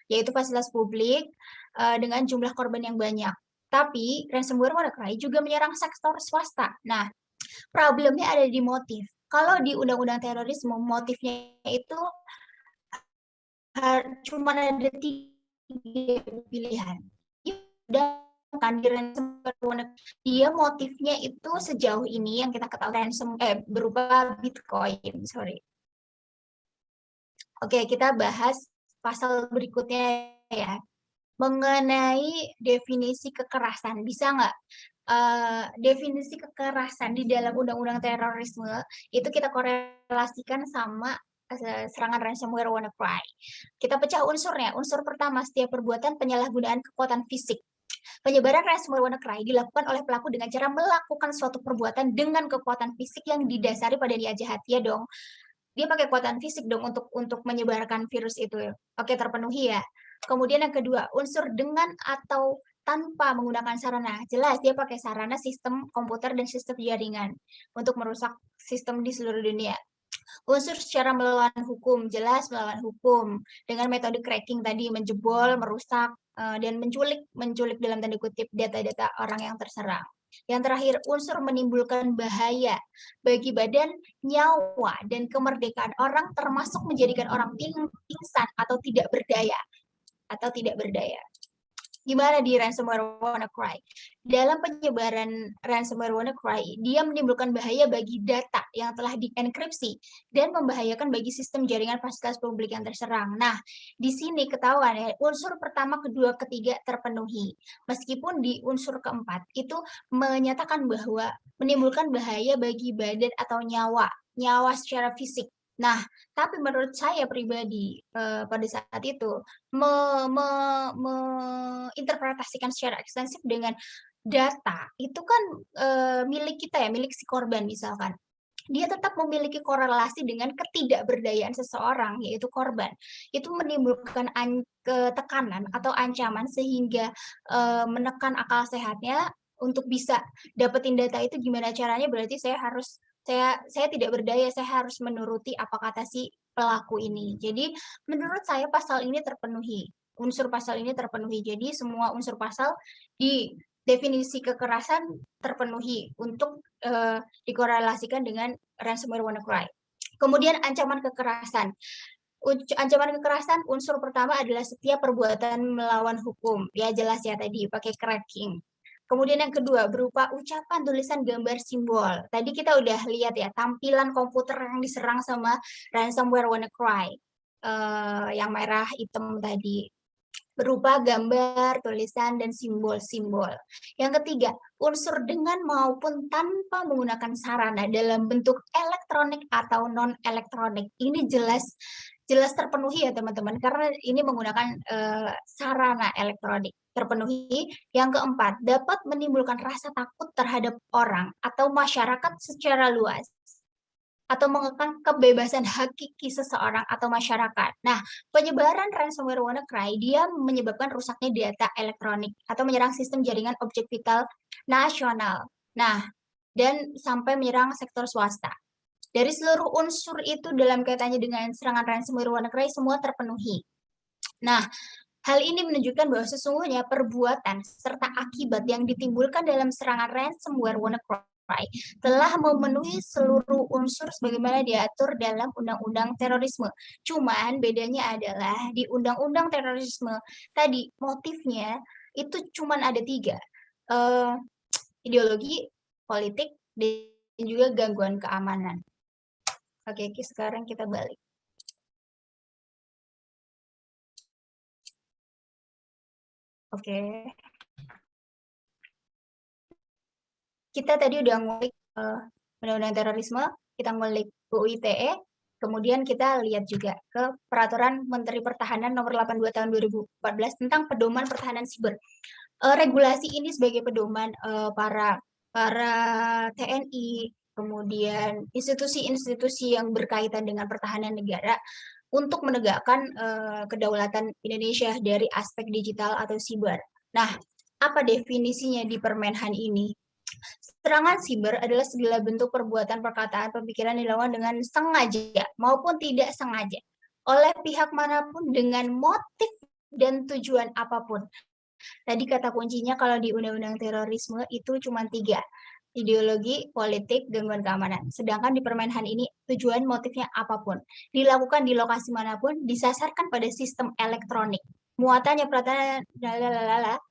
yaitu fasilitas publik dengan jumlah korban yang banyak. Tapi ransomware WannaCry juga menyerang sektor swasta. Nah, problemnya ada di motif. Kalau di Undang-Undang Terorisme, motifnya itu cuma ada 3 pilihan. Kan di ransomware dia motifnya itu sejauh ini yang kita ketahui berupa Bitcoin, sorry. Oke, kita bahas pasal berikutnya ya. Mengenai definisi kekerasan, bisa nggak definisi kekerasan di dalam Undang-Undang Terorisme itu kita korelasikan sama serangan ransomware WannaCry. Kita pecah unsurnya. Unsur pertama, setiap perbuatan penyalahgunaan kekuatan fisik. Penyebaran ransomware WannaCry dilakukan oleh pelaku dengan cara melakukan suatu perbuatan dengan kekuatan fisik yang didasari pada niat jahat. Ya dong, dia pakai kekuatan fisik dong untuk menyebarkan virus itu. Oke, terpenuhi ya. Kemudian yang kedua, unsur dengan atau tanpa menggunakan sarana. Jelas dia pakai sarana sistem komputer dan sistem jaringan untuk merusak sistem di seluruh dunia. Unsur secara melawan hukum, jelas melawan hukum dengan metode cracking tadi, menjebol, merusak, dan menculik dalam tanda kutip data-data orang yang terserang. Yang terakhir, unsur menimbulkan bahaya bagi badan, nyawa, dan kemerdekaan orang termasuk menjadikan orang pingsan atau tidak berdaya. Gimana di ransomware WannaCry? Dalam penyebaran ransomware WannaCry, dia menimbulkan bahaya bagi data yang telah dienkripsi dan membahayakan bagi sistem jaringan fasilitas publik yang terserang. Nah, di sini ketahuan ya, unsur pertama, kedua, ketiga terpenuhi. Meskipun di unsur keempat itu menyatakan bahwa menimbulkan bahaya bagi badan atau nyawa secara fisik. Nah, tapi menurut saya pribadi pada saat itu interpretasikan secara ekstensif dengan data itu kan milik kita ya, milik si korban misalkan. Dia tetap memiliki korelasi dengan ketidakberdayaan seseorang, yaitu korban. Itu menimbulkan tekanan atau ancaman sehingga menekan akal sehatnya untuk bisa dapetin data itu. Gimana caranya? Berarti saya tidak berdaya, saya harus menuruti apa kata si pelaku ini. Jadi menurut saya pasal ini terpenuhi. unsur pasal ini terpenuhi. Jadi semua unsur pasal di definisi kekerasan terpenuhi untuk dikorelasikan dengan ransomware WannaCry. Kemudian ancaman kekerasan. Ancaman kekerasan unsur pertama adalah setiap perbuatan melawan hukum. Ya jelas ya tadi pakai cracking. Kemudian yang kedua berupa ucapan, tulisan, gambar, simbol. Tadi kita udah lihat ya tampilan komputer yang diserang sama ransomware WannaCry. Yang merah hitam tadi berupa gambar, tulisan, dan simbol-simbol. Yang ketiga, unsur dengan maupun tanpa menggunakan sarana dalam bentuk elektronik atau non-elektronik. Ini jelas terpenuhi ya teman-teman, karena ini menggunakan sarana elektronik terpenuhi. Yang keempat, dapat menimbulkan rasa takut terhadap orang atau masyarakat secara luas, atau mengekang kebebasan hakiki seseorang atau masyarakat. Nah, penyebaran ransomware WannaCry, dia menyebabkan rusaknya data elektronik atau menyerang sistem jaringan objek vital nasional. Nah, dan sampai menyerang sektor swasta. Dari seluruh unsur itu dalam kaitannya dengan serangan ransomware WannaCry semua terpenuhi. Nah, hal ini menunjukkan bahwa sesungguhnya perbuatan serta akibat yang ditimbulkan dalam serangan ransomware WannaCry telah memenuhi seluruh unsur sebagaimana diatur dalam Undang-Undang Terorisme. Cuman bedanya adalah di Undang-Undang Terorisme tadi motifnya itu cuman ada 3. Ideologi, politik, dan juga gangguan keamanan. Oke, sekarang kita balik. Oke. Kita tadi udah ngulik Undang-Undang Terorisme, kita ngulik UU ITE, kemudian kita lihat juga ke Peraturan Menteri Pertahanan Nomor 82 Tahun 2014 tentang pedoman pertahanan siber. Regulasi ini sebagai pedoman para TNI, kemudian institusi-institusi yang berkaitan dengan pertahanan negara untuk menegakkan kedaulatan Indonesia dari aspek digital atau siber. Nah, apa definisinya di Permenhan ini? Serangan siber adalah segala bentuk perbuatan, perkataan, pemikiran dilakukan dengan sengaja maupun tidak sengaja oleh pihak manapun dengan motif dan tujuan apapun. Tadi kata kuncinya kalau di Undang-Undang Terorisme itu cuma 3. Ideologi, politik, gangguan keamanan. Sedangkan di Permenhan ini tujuan motifnya apapun. Dilakukan di lokasi manapun, disasarkan pada sistem elektronik. Muatannya perhatian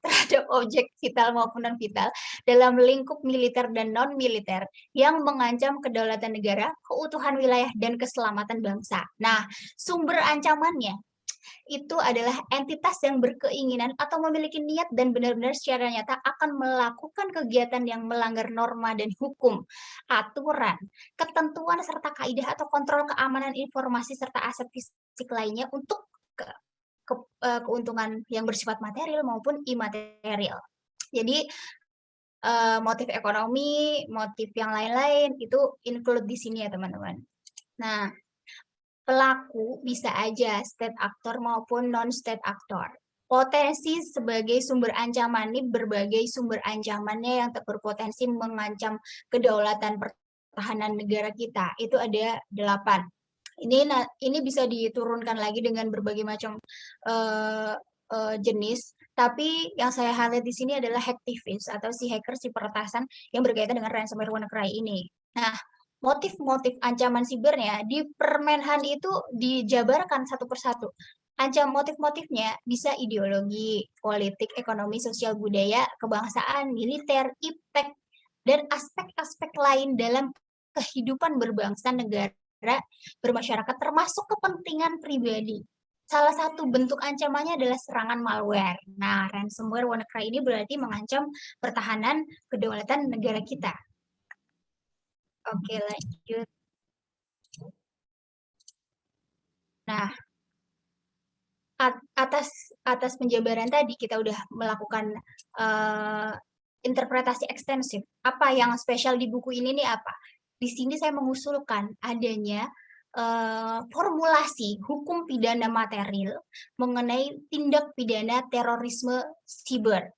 terhadap objek vital maupun non-vital dalam lingkup militer dan non-militer yang mengancam kedaulatan negara, keutuhan wilayah, dan keselamatan bangsa. Nah, sumber ancamannya itu adalah entitas yang berkeinginan atau memiliki niat dan benar-benar secara nyata akan melakukan kegiatan yang melanggar norma dan hukum, aturan, ketentuan, serta kaidah atau kontrol keamanan informasi serta aset fisik lainnya untuk keuntungan yang bersifat material maupun imaterial. Jadi motif ekonomi, motif yang lain-lain itu include di sini ya teman-teman. Nah, pelaku bisa aja state actor maupun non-state actor. Potensi sebagai sumber ancaman ini berbagai sumber ancamannya yang berpotensi mengancam kedaulatan pertahanan negara kita. Itu ada 8. Ini bisa diturunkan lagi dengan berbagai macam jenis, tapi yang saya highlight di sini adalah hacktivist atau si hacker, si peretasan yang berkaitan dengan ransomware WannaCry ini. Nah, motif-motif ancaman sibernya di Permenhan itu dijabarkan satu persatu. Motif-motifnya bisa ideologi, politik, ekonomi, sosial, budaya, kebangsaan, militer, iptek, dan aspek-aspek lain dalam kehidupan berbangsa, negara, bermasyarakat, termasuk kepentingan pribadi. Salah satu bentuk ancamannya adalah serangan malware. Nah, ransomware WannaCry ini berarti mengancam pertahanan kedaulatan negara kita. Oke, lanjut. Nah, atas penjabaran tadi kita udah melakukan interpretasi ekstensif. Apa yang spesial di buku ini nih apa? Di sini saya mengusulkan adanya formulasi hukum pidana material mengenai tindak pidana terorisme siber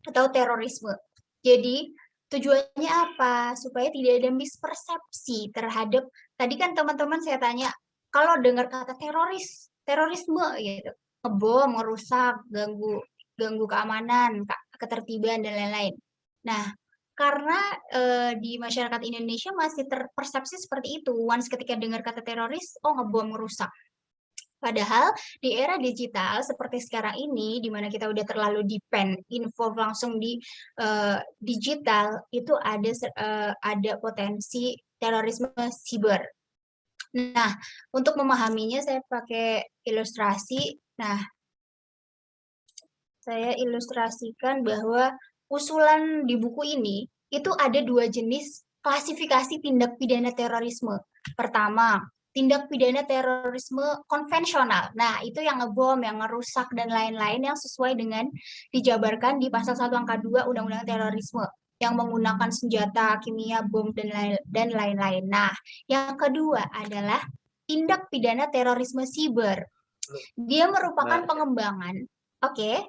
atau terorisme. Jadi tujuannya apa? Supaya tidak ada mispersepsi terhadap, tadi kan teman-teman saya tanya, kalau dengar kata terorisme gitu, ngebom, ngerusak, ganggu keamanan, ketertiban dan lain-lain. Nah, karena di masyarakat Indonesia masih terpersepsi seperti itu. Once ketika dengar kata teroris, oh ngebom, ngerusak. Padahal di era digital seperti sekarang ini, di mana kita udah terlalu depend info langsung di digital, itu ada potensi terorisme siber. Nah, untuk memahaminya saya pakai ilustrasi. Nah, saya ilustrasikan bahwa usulan di buku ini itu ada 2 jenis klasifikasi tindak pidana terorisme. Pertama, tindak pidana terorisme konvensional. Nah, itu yang ngebom, yang ngerusak, dan lain-lain yang sesuai dengan dijabarkan di pasal 1 angka 2 Undang-Undang Terorisme yang menggunakan senjata kimia, bom, dan lain-lain. Nah, yang kedua adalah tindak pidana terorisme siber. Dia merupakan pengembangan. Oke.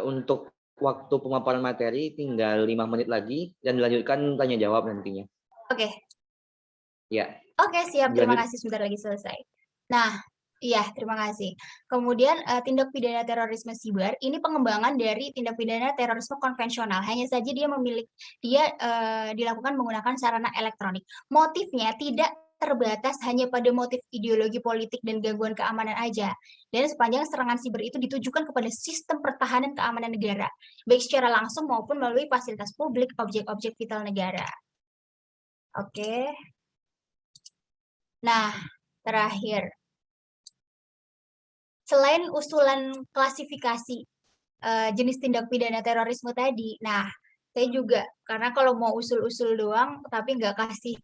Untuk waktu pemaparan materi tinggal 5 menit lagi dan dilanjutkan tanya jawab nantinya. Oke. Ya. Oke, siap. Terima Dilanjut. kasih, sebentar lagi selesai. Nah, iya, terima kasih. Kemudian tindak pidana terorisme siber ini pengembangan dari tindak pidana terorisme konvensional. Hanya saja dia dilakukan menggunakan sarana elektronik. Motifnya tidak terbatas hanya pada motif ideologi politik dan gangguan keamanan aja. Dan sepanjang serangan siber itu ditujukan kepada sistem pertahanan keamanan negara, baik secara langsung maupun melalui fasilitas publik, objek-objek vital negara. Oke. Nah, terakhir, selain usulan klasifikasi jenis tindak pidana terorisme tadi, nah saya juga karena kalau mau usul-usul doang, tapi nggak kasih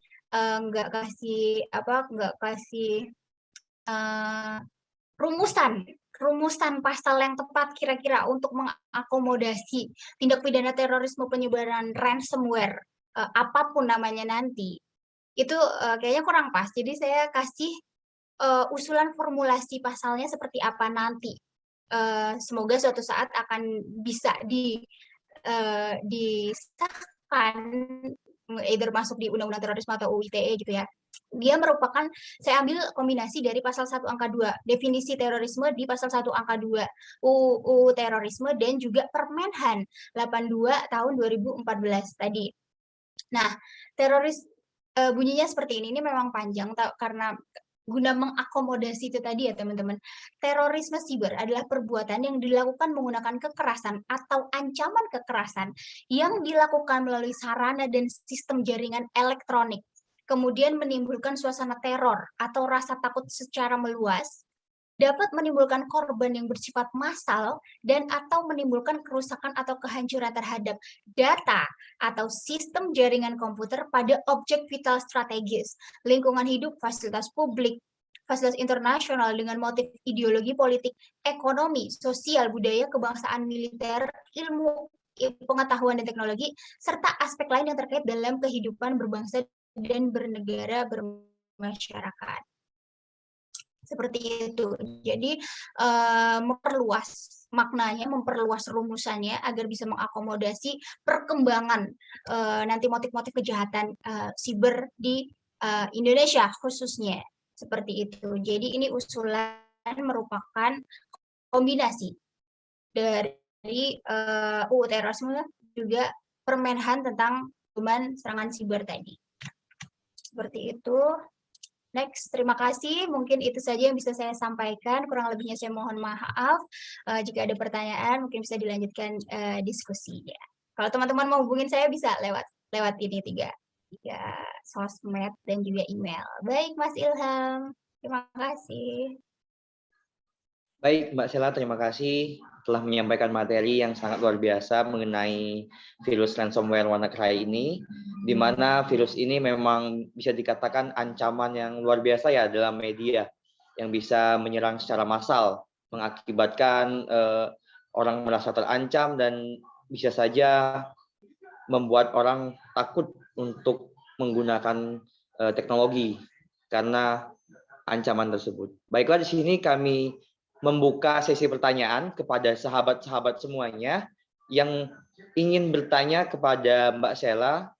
rumusan pasal yang tepat kira-kira untuk mengakomodasi tindak pidana terorisme penyebaran ransomware apapun namanya nanti, itu kayaknya kurang pas. Jadi saya kasih usulan formulasi pasalnya seperti apa nanti. Semoga suatu saat akan bisa disahkan, either masuk di Undang-Undang Terorisme atau UU ITE gitu ya. Dia merupakan, saya ambil kombinasi dari pasal 1 angka 2, definisi terorisme di pasal 1 angka 2 UU Terorisme, dan juga Permenhan 82 tahun 2014 tadi. Nah, bunyinya seperti ini memang panjang karena guna mengakomodasi itu tadi ya teman-teman. Terorisme siber adalah perbuatan yang dilakukan menggunakan kekerasan atau ancaman kekerasan yang dilakukan melalui sarana dan sistem jaringan elektronik, kemudian menimbulkan suasana teror atau rasa takut secara meluas, dapat menimbulkan korban yang bersifat massal dan atau menimbulkan kerusakan atau kehancuran terhadap data atau sistem jaringan komputer pada objek vital strategis, lingkungan hidup, fasilitas publik, fasilitas internasional dengan motif ideologi politik, ekonomi, sosial, budaya, kebangsaan, militer, ilmu, pengetahuan dan teknologi, serta aspek lain yang terkait dalam kehidupan berbangsa dan bernegara bermasyarakat. Seperti itu. Jadi memperluas maknanya, memperluas rumusannya agar bisa mengakomodasi perkembangan nanti motif-motif kejahatan siber di Indonesia khususnya. Seperti itu. Jadi ini usulan merupakan kombinasi dari UU Terorisme juga Permenhan tentang serangan siber tadi. Seperti itu. Next, terima kasih. Mungkin itu saja yang bisa saya sampaikan. Kurang lebihnya saya mohon maaf. Jika ada pertanyaan, mungkin bisa dilanjutkan diskusinya. Kalau teman-teman mau hubungin saya bisa lewat ini tiga sosmed dan juga email. Baik, Mas Ilham. Terima kasih. Baik, Mbak Sela, terima kasih telah menyampaikan materi yang sangat luar biasa mengenai virus ransomware WannaCry ini, di mana virus ini memang bisa dikatakan ancaman yang luar biasa ya dalam media, yang bisa menyerang secara massal, mengakibatkan orang merasa terancam dan bisa saja membuat orang takut untuk menggunakan teknologi karena ancaman tersebut. Baiklah, di sini kami membuka sesi pertanyaan kepada sahabat-sahabat semuanya yang ingin bertanya kepada Mbak Sela.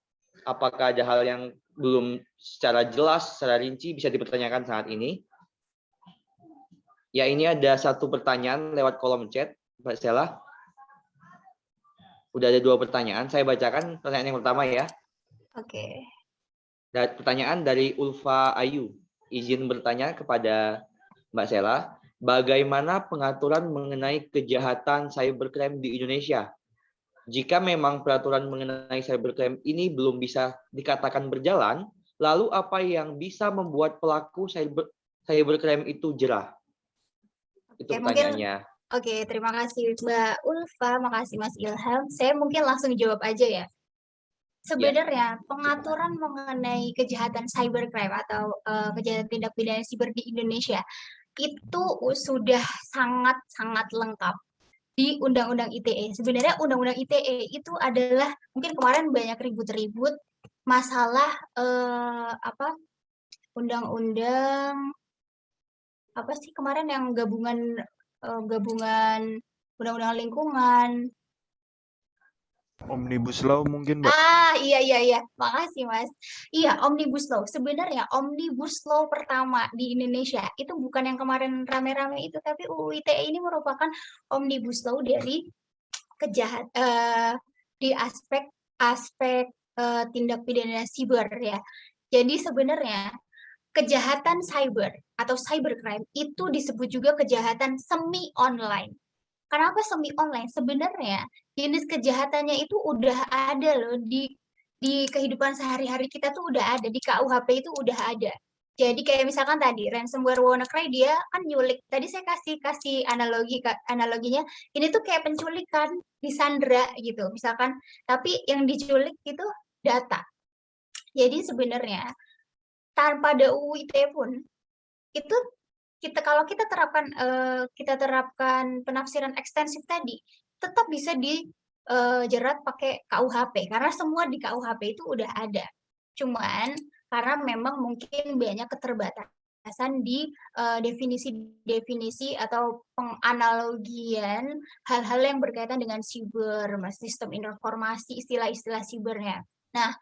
Apakah ada hal yang belum secara jelas, secara rinci bisa dipertanyakan saat ini? Ya, ini ada satu pertanyaan lewat kolom chat, Mbak Stella. Udah ada 2 pertanyaan. Saya bacakan pertanyaan yang pertama ya. Oke. Pertanyaan dari Ulfa Ayu. Izin bertanya kepada Mbak Stella, bagaimana pengaturan mengenai kejahatan cybercrime di Indonesia? Jika memang peraturan mengenai cybercrime ini belum bisa dikatakan berjalan, lalu apa yang bisa membuat pelaku cybercrime itu jerah? Itu Oke, mungkin pertanyaannya. Oke, terima kasih Mbak Ulfa, makasih Mas Ilham. Saya mungkin langsung jawab aja ya. Ya, Sebenarnya pengaturan mengenai kejahatan cybercrime atau kejahatan tindak pidana siber di Indonesia itu sudah sangat-sangat lengkap di Undang-Undang ITE. Sebenarnya Undang-Undang ITE itu adalah mungkin kemarin banyak ribut-ribut masalah Undang-Undang apa sih kemarin yang gabungan Undang-Undang Lingkungan. Omnibus Law mungkin, Mbak. Iya. Makasih, Mas. Iya, Omnibus Law. Sebenarnya Omnibus Law pertama di Indonesia itu bukan yang kemarin rame-rame itu, tapi UU ITE ini merupakan Omnibus Law dari di aspek tindak pidana siber ya. Jadi sebenarnya kejahatan cyber atau cybercrime itu disebut juga kejahatan semi online. Kenapa semi online? Sebenarnya jenis kejahatannya itu udah ada loh di kehidupan sehari-hari kita tuh udah ada, di KUHP itu udah ada. Jadi kayak misalkan tadi ransomware WannaCry dia kan nyulik. Tadi saya kasih analoginya ini tuh kayak penculikan, disandra gitu misalkan. Tapi yang diculik itu data. Jadi sebenarnya tanpa ada UU ITE pun itu kalau kita terapkan penafsiran ekstensif tadi, tetap bisa dijerat pakai KUHP karena semua di KUHP itu udah ada. Cuman karena memang mungkin banyak keterbatasan di definisi-definisi atau penganalogian hal-hal yang berkaitan dengan siber, sistem informasi, istilah-istilah sibernya. Nah,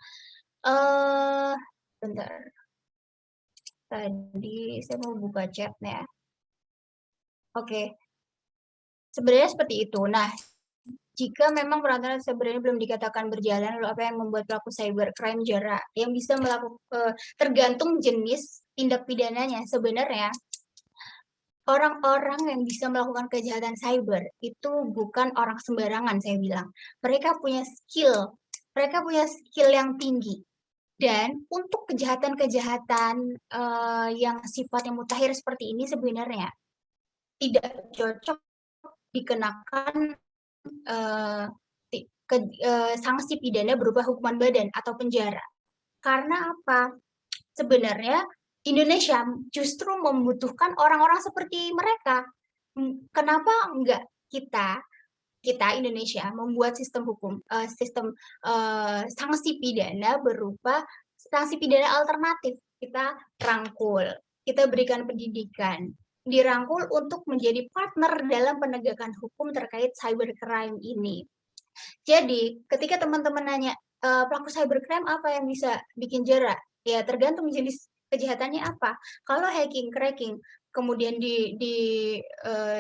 bentar. Tadi saya mau buka chatnya. Oke, sebenarnya seperti itu. Nah, jika memang peraturan sebenarnya belum dikatakan berjalan, lalu apa yang membuat pelaku cybercrime jerah? Yang bisa melakukan tergantung jenis tindak pidananya. Sebenarnya orang-orang yang bisa melakukan kejahatan cyber itu bukan orang sembarangan, saya bilang. Mereka punya skill yang tinggi. Dan untuk kejahatan-kejahatan yang sifatnya mutakhir seperti ini sebenarnya tidak cocok dikenakan sanksi pidana berupa hukuman badan atau penjara. Karena apa? Sebenarnya Indonesia justru membutuhkan orang-orang seperti mereka. Kenapa enggak kita Indonesia membuat sistem hukum, sanksi pidana berupa sanksi pidana alternatif. Kita rangkul, kita berikan pendidikan, dirangkul untuk menjadi partner dalam penegakan hukum terkait cybercrime ini. Jadi, ketika teman-teman nanya, pelaku cybercrime apa yang bisa bikin jerah? Ya, tergantung jenis kejahatannya apa. Kalau hacking, cracking, kemudian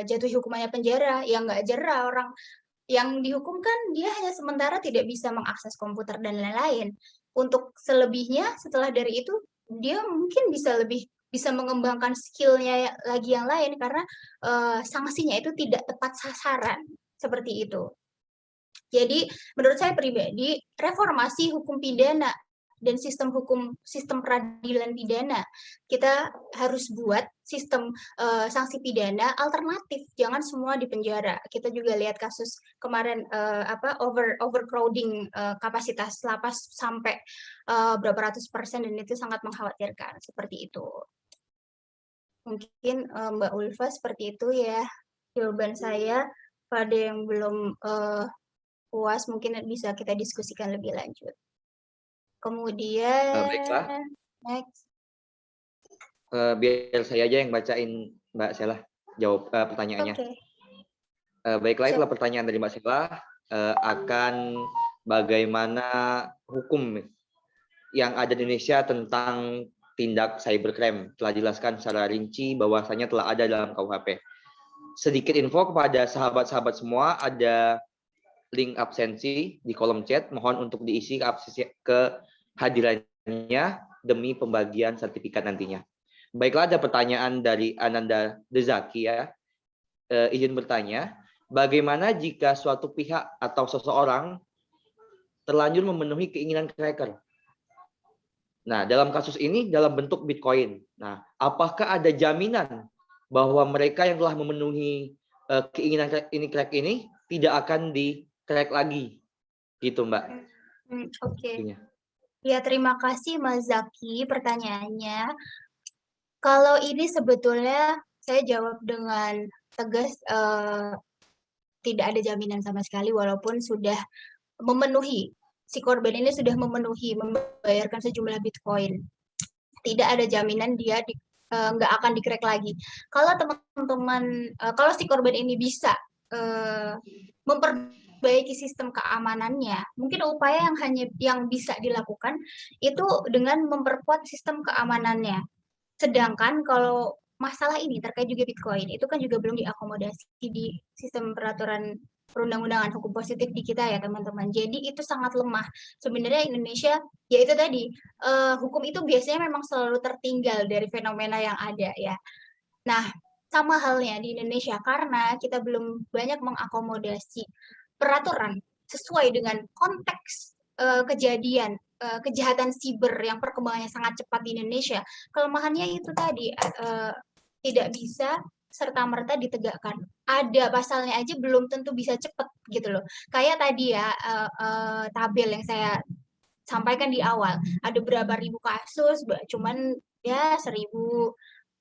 jatuhi hukumannya penjara, ya nggak jerah orang. Yang dihukumkan dia hanya sementara tidak bisa mengakses komputer dan lain-lain. Untuk selebihnya, setelah dari itu, dia mungkin bisa mengembangkan skill-nya lagi yang lain karena sanksinya itu tidak tepat sasaran seperti itu. Jadi menurut saya pribadi reformasi hukum pidana dan sistem peradilan pidana kita harus buat sistem sanksi pidana alternatif, jangan semua di penjara. Kita juga lihat kasus kemarin overcrowding kapasitas lapas sampai berapa ratus persen dan itu sangat mengkhawatirkan seperti itu. Mungkin Mbak Ulfa seperti itu ya jawaban saya. Pada yang belum puas mungkin bisa kita diskusikan lebih lanjut. Kemudian Baiklah. next. Biar saya aja yang bacain Mbak Sela jawab pertanyaannya. Okay. Baiklah, itulah pertanyaan dari Mbak Sela akan bagaimana hukum yang ada di Indonesia tentang tindak cybercrime. Telah dijelaskan secara rinci bahwasanya telah ada dalam KUHP. Sedikit info kepada sahabat-sahabat semua, ada link absensi di kolom chat. Mohon untuk diisi kehadirannya demi pembagian sertifikat nantinya. Baiklah, ada pertanyaan dari Ananda Dezaki ya. Izin bertanya, bagaimana jika suatu pihak atau seseorang terlanjur memenuhi keinginan cracker? Nah, dalam kasus ini dalam bentuk Bitcoin. Nah, apakah ada jaminan bahwa mereka yang telah memenuhi keinginan crack ini tidak akan di-crack lagi? Gitu, Mbak. Oke. Ya, terima kasih Mas Zaki pertanyaannya. Kalau ini sebetulnya saya jawab dengan tegas, tidak ada jaminan sama sekali walaupun sudah memenuhi, si korban ini sudah membayarkan sejumlah Bitcoin. Tidak ada jaminan dia nggak akan di-crack lagi. Kalau teman-teman, kalau si korban ini bisa memperbaiki sistem keamanannya, mungkin upaya yang bisa dilakukan itu dengan memperkuat sistem keamanannya. Sedangkan kalau masalah ini terkait juga Bitcoin, itu kan juga belum diakomodasi di sistem peraturan perundang-undangan hukum positif di kita ya teman-teman. Jadi itu sangat lemah. Sebenarnya Indonesia, ya itu tadi, hukum itu biasanya memang selalu tertinggal dari fenomena yang ada ya. Nah, sama halnya di Indonesia karena kita belum banyak mengakomodasi peraturan sesuai dengan konteks kejadian kejahatan siber yang perkembangannya sangat cepat di Indonesia. Kelemahannya itu tadi tidak bisa serta-merta ditegakkan. Ada pasalnya aja belum tentu bisa cepat gitu loh. Kayak tadi ya tabel yang saya sampaikan di awal. Ada berapa ribu kasus, cuman ya 1000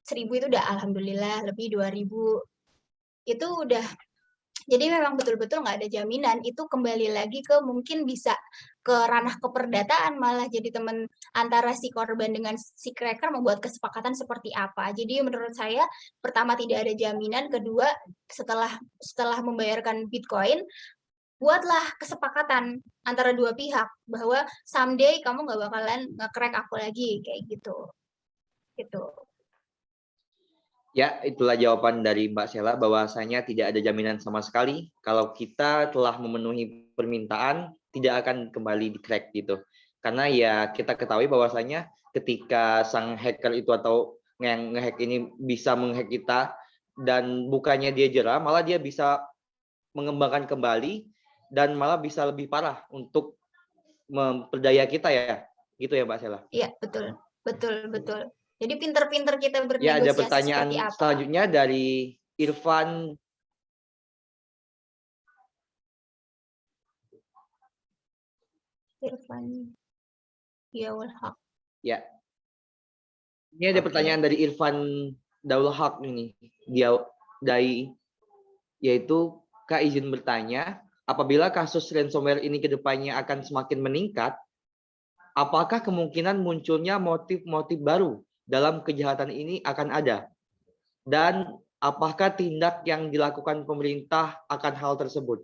itu udah alhamdulillah, lebih 2000 itu udah. Jadi memang betul-betul nggak ada jaminan, itu kembali lagi ke mungkin bisa ke ranah keperdataan malah jadi teman antara si korban dengan si cracker membuat kesepakatan seperti apa. Jadi menurut saya pertama tidak ada jaminan, kedua setelah membayarkan Bitcoin, buatlah kesepakatan antara dua pihak bahwa someday kamu nggak bakalan nge-crack aku lagi kayak gitu. Gitu. Ya, itulah jawaban dari Mbak Sela bahwasanya tidak ada jaminan sama sekali kalau kita telah memenuhi permintaan tidak akan kembali di-crack gitu. Karena ya kita ketahui bahwasanya ketika sang hacker itu atau yang ngehack ini bisa menghack kita dan bukannya dia jerah, malah dia bisa mengembangkan kembali dan malah bisa lebih parah untuk memperdaya kita ya. Gitu ya Mbak Sela? Iya, betul. Jadi pinter-pinter kita Ya, bernegosiasi ada pertanyaan seperti apa. selanjutnya dari Irfan. Irfan Yaul Haq. Ya. Ini ada pertanyaan dari Irfan Daul Haq ini. Dia yaitu Kak izin bertanya, apabila kasus ransomware ini ke depannya akan semakin meningkat, apakah kemungkinan munculnya motif-motif baru dalam kejahatan ini akan ada? Dan apakah tindak yang dilakukan pemerintah akan hal tersebut?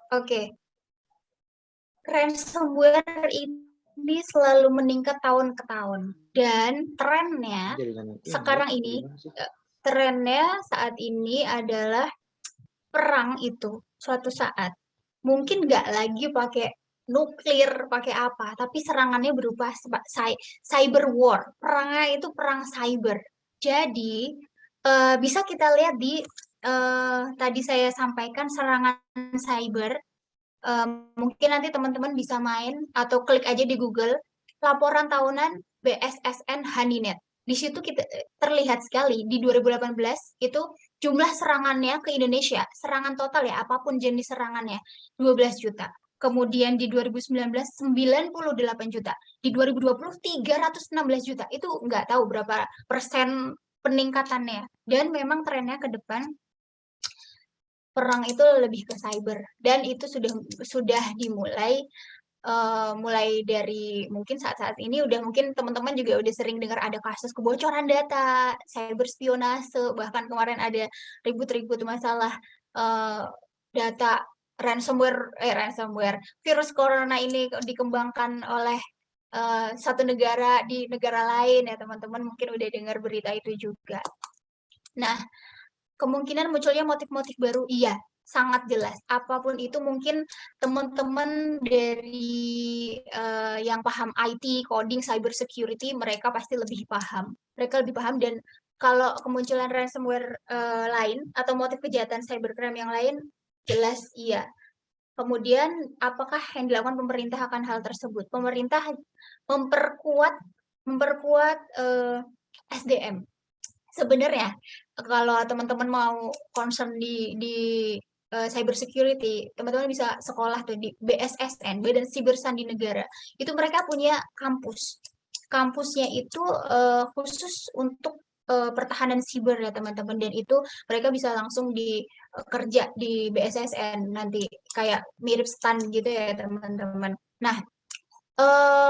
Oke. Ransomware ini selalu meningkat tahun ke tahun. Dan trennya sekarang ini, trennya saat ini adalah perang itu suatu saat. Mungkin nggak lagi pakai nuklir, pakai apa, tapi serangannya berupa cyber war. Perangnya itu perang cyber. Jadi bisa kita lihat di tadi saya sampaikan serangan cyber. Mungkin nanti teman-teman bisa main atau klik aja di Google laporan tahunan BSSN Honeynet. Di situ kita terlihat sekali di 2018 itu jumlah serangannya ke Indonesia, serangan total ya apapun jenis serangannya 12 juta. Kemudian di 2019 98 juta, di 2020 316 juta. Itu nggak tahu berapa persen peningkatannya. Dan memang trennya ke depan perang itu lebih ke cyber dan itu sudah dimulai mulai dari mungkin saat-saat ini udah mungkin teman-teman juga udah sering dengar ada kasus kebocoran data, cyber spionase, bahkan kemarin ada ribut-ribut masalah data ransomware virus corona ini dikembangkan oleh satu negara di negara lain ya teman-teman mungkin udah dengar berita itu juga. Nah, kemungkinan munculnya motif-motif baru, iya, sangat jelas. Apapun itu mungkin teman-teman dari yang paham IT, coding, cyber security, mereka pasti lebih paham. Mereka lebih paham dan kalau kemunculan ransomware lain atau motif kejahatan cybercrime yang lain, jelas iya. Kemudian, apakah yang dilakukan pemerintah akan hal tersebut? Pemerintah memperkuat SDM. Sebenarnya kalau teman-teman mau concern di cyber security, teman-teman bisa sekolah tuh di BSSN, Badan Siber Sandi Negara. Itu mereka punya kampus. Kampusnya itu khusus untuk pertahanan siber ya teman-teman, dan itu mereka bisa langsung kerja di BSSN nanti kayak mirip STAN gitu ya teman-teman. Nah,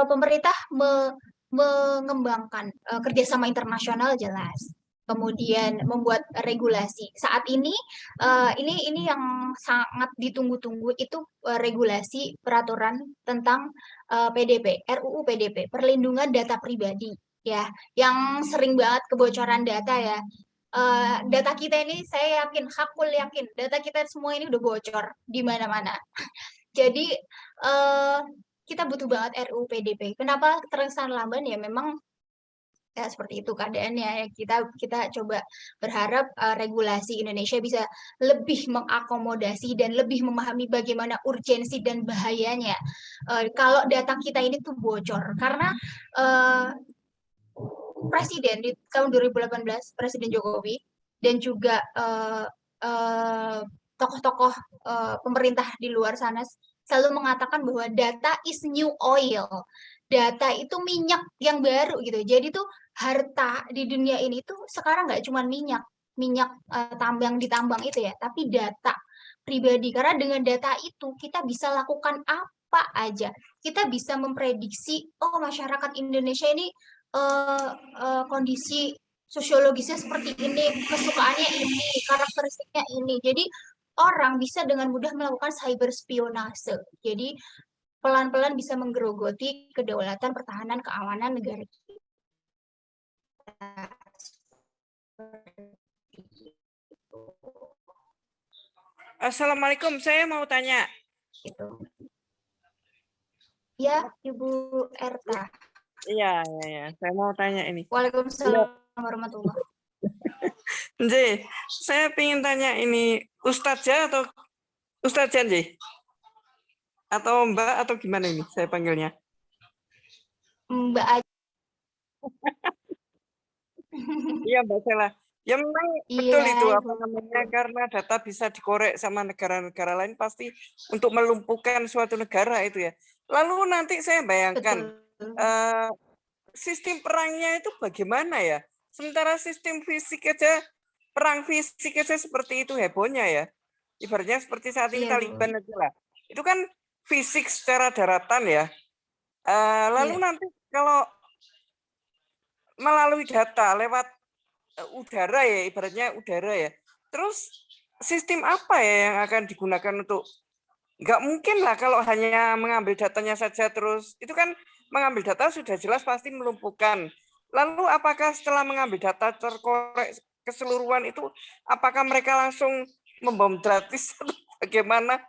pemerintah mengembangkan kerjasama internasional jelas, kemudian membuat regulasi. Saat ini yang sangat ditunggu-tunggu itu regulasi peraturan tentang PDP, RUU PDP, perlindungan data pribadi ya, yang sering banget kebocoran data ya. Data kita ini saya yakin, hakul yakin, data kita semua ini udah bocor di mana-mana. Jadi kita butuh banget RUU PDP. Kenapa terkesan lamban ya? Memang ya seperti itu keadaannya. Kita coba berharap regulasi Indonesia bisa lebih mengakomodasi dan lebih memahami bagaimana urgensi dan bahayanya kalau data kita ini tuh bocor. Karena Presiden di tahun 2018, Presiden Jokowi dan juga tokoh-tokoh pemerintah di luar sana selalu mengatakan bahwa data is new oil. Data itu minyak yang baru gitu. Jadi tuh harta di dunia ini tuh sekarang nggak cuma minyak tambang ditambang itu ya, tapi data pribadi. Karena dengan data itu kita bisa lakukan apa aja. Kita bisa memprediksi, oh masyarakat Indonesia ini kondisi sosiologisnya seperti ini, kesukaannya ini, karakteristiknya ini. Jadi orang bisa dengan mudah melakukan cyber spionase. Jadi pelan-pelan bisa menggerogoti kedaulatan, pertahanan, keamanan negara kita. Assalamualaikum, saya mau tanya. Gitu. Ya, Ibu Erta. Iya, saya mau tanya ini. Waalaikumsalam warahmatullahi. Nji, saya ingin tanya ini Ustazah atau Ustazah Nji? Atau Mbak atau gimana ini saya panggilnya? Mbak aja. Iya, Mbak Sela. Ya memang betul itu apa namanya, karena data bisa dikorek sama negara-negara lain pasti untuk melumpuhkan suatu negara itu ya. Lalu nanti saya bayangkan sistem perangnya itu bagaimana ya? Sementara sistem fisik aja, perang fisik aja seperti itu hebohnya ya. Ibaratnya seperti saat ini Taliban aja lah. Itu kan fisik secara daratan ya. Lalu nanti kalau melalui data lewat udara ya, ibaratnya udara ya. Terus sistem apa ya yang akan digunakan untuk, nggak mungkin lah kalau hanya mengambil datanya saja terus, itu kan mengambil data sudah jelas pasti melumpuhkan. Lalu apakah setelah mengambil data terkorek keseluruhan itu, apakah mereka langsung membom gratis atau bagaimana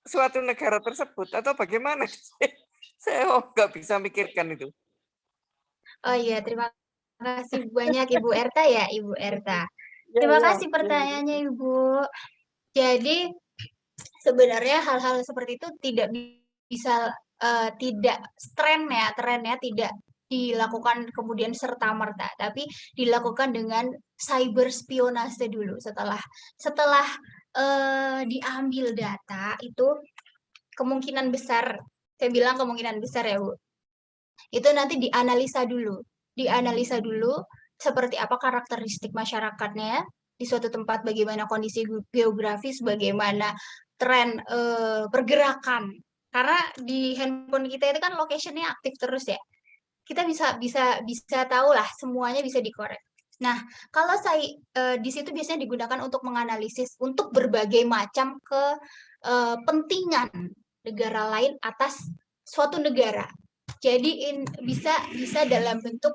suatu negara tersebut atau bagaimana? Saya nggak bisa mikirkan itu. Oh iya, terima kasih banyak Ibu Erta ya, Ibu Erta. Terima kasih pertanyaannya Ibu. Jadi sebenarnya hal-hal seperti itu tidak bisa tidak trennya tidak dilakukan kemudian serta-merta, tapi dilakukan dengan cyber spionase dulu. Setelah diambil data itu kemungkinan besar, saya bilang kemungkinan besar ya Bu, itu nanti dianalisa dulu seperti apa karakteristik masyarakatnya di suatu tempat, bagaimana kondisi geografis, bagaimana tren pergerakan. Karena di handphone kita itu kan location-nya aktif terus ya. Kita bisa tahu lah, semuanya bisa dikorek. Nah, kalau di situ biasanya digunakan untuk menganalisis untuk berbagai macam kepentingan negara lain atas suatu negara. Jadi bisa dalam bentuk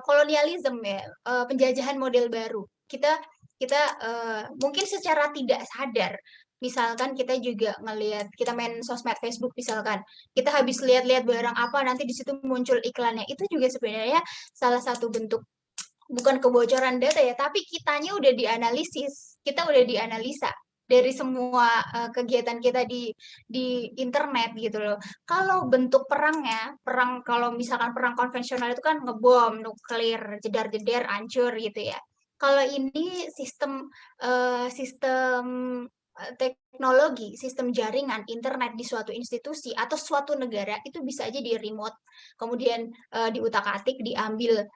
kolonialisme ya, penjajahan model baru. Kita mungkin secara tidak sadar, misalkan kita juga ngelihat, kita main sosmed Facebook misalkan, kita habis lihat-lihat barang apa, nanti di situ muncul iklannya. Itu juga sebenarnya salah satu bentuk, bukan kebocoran data ya, tapi kitanya udah dianalisis, kita udah dianalisa dari semua kegiatan kita di internet gitu loh. Kalau bentuk perangnya, kalau misalkan perang konvensional itu kan ngebom, nuklir, jedar-jeder, hancur gitu ya. Kalau ini sistem teknologi, sistem jaringan internet di suatu institusi atau suatu negara itu bisa aja di remote, kemudian diutak-atik, diambil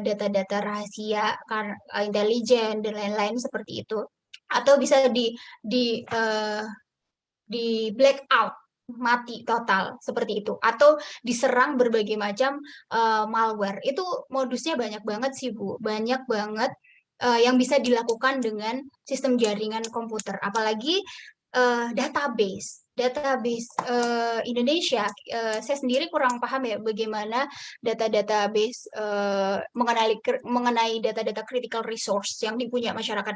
data-data rahasia, intelijen dan lain-lain seperti itu, atau bisa di blackout, mati total seperti itu, atau diserang berbagai macam malware. Itu modusnya banyak banget sih Bu, banyak banget yang bisa dilakukan dengan sistem jaringan komputer, apalagi database Indonesia. Saya sendiri kurang paham ya bagaimana database mengenai data-data critical resource yang dipunya masyarakat,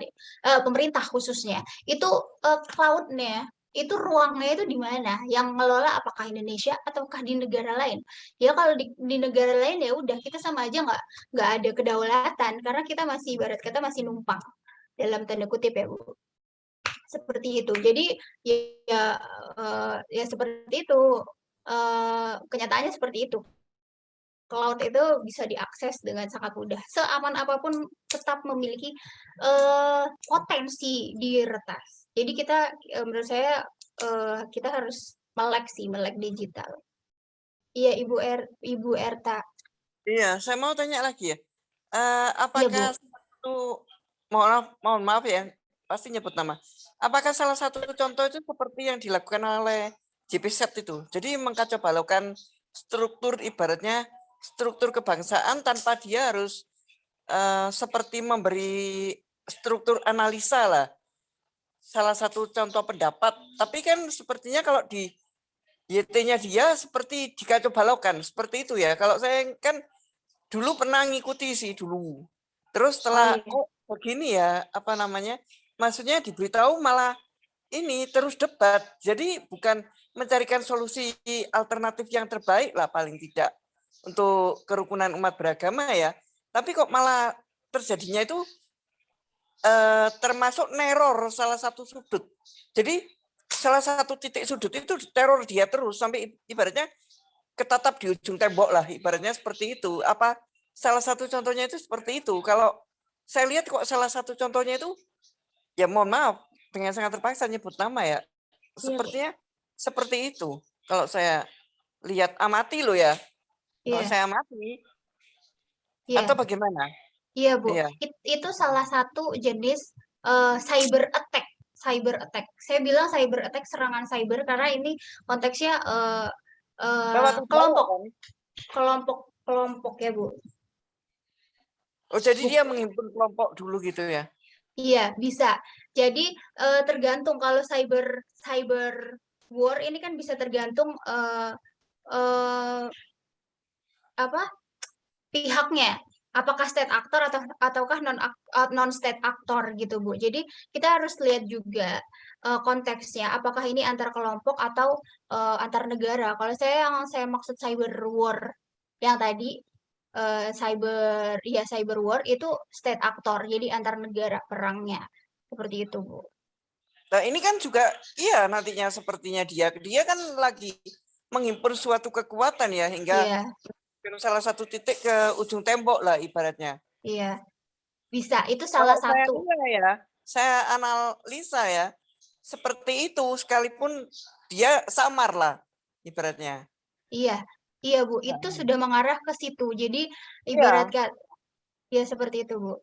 pemerintah khususnya. Itu cloud-nya, itu ruangnya itu di mana? Yang ngelola apakah Indonesia ataukah di negara lain? Ya kalau di negara lain ya udah, kita sama aja nggak ada kedaulatan, karena kita masih, ibarat kata, masih numpang dalam tanda kutip ya Bu. Seperti itu. Jadi ya seperti itu. Kenyataannya seperti itu. Cloud itu bisa diakses dengan sangat mudah. Seaman apapun tetap memiliki potensi diretas. Jadi kita, menurut saya, kita harus melek digital. Iya Ibu Erta. Iya, saya mau tanya lagi ya. Iya Apakah Bu. mohon maaf ya, pasti nyebut nama. Apakah salah satu contoh itu seperti yang dilakukan oleh JPZ itu? Jadi mengkacaubalaukan struktur, ibaratnya struktur kebangsaan tanpa dia harus seperti memberi struktur analisa lah. Salah satu contoh pendapat. Tapi kan sepertinya kalau di YT-nya dia seperti dikacaubalaukan, seperti itu ya. Kalau saya kan dulu pernah ngikuti sih dulu. Terus setelah iya. kok begini ya, apa namanya? Maksudnya diberitahu malah ini terus debat. Jadi bukan mencarikan solusi alternatif yang terbaik lah paling tidak untuk kerukunan umat beragama ya. Tapi kok malah terjadinya itu termasuk neror salah satu sudut. Jadi salah satu titik sudut itu teror dia terus sampai ibaratnya ketatap di ujung tembok lah, ibaratnya seperti itu. Apa salah satu contohnya itu seperti itu? Kalau saya lihat kok salah satu contohnya itu, ya mohon maaf dengan sangat terpaksa nyebut nama ya, sepertinya seperti itu. Kalau saya lihat, amati loh ya. Kalau saya amati, atau bagaimana? Iya Bu, Iya. Itu salah satu jenis cyber attack. Saya bilang cyber attack, serangan cyber, karena ini konteksnya Lewat udara kan? kelompok ya Bu. Oh jadi dia menghimpun kelompok dulu gitu ya? Iya bisa. Jadi tergantung, kalau cyber war ini kan bisa tergantung apa pihaknya, apakah state actor ataukah non state actor gitu Bu. Jadi kita harus lihat juga konteksnya, apakah ini antar kelompok atau antar negara. Kalau yang saya maksud cyber war yang tadi, cyber war itu state actor, jadi antar negara perangnya, seperti itu Bu. Nah ini kan juga iya nantinya sepertinya dia kan lagi menghimpun suatu kekuatan ya hingga salah satu titik ke ujung tembok lah ibaratnya. Iya, bisa. Itu salah satu. Saya analisa ya, seperti itu sekalipun dia samar lah ibaratnya. Iya, iya Bu. Itu sudah mengarah ke situ. Jadi ibaratkan, ya seperti itu Bu.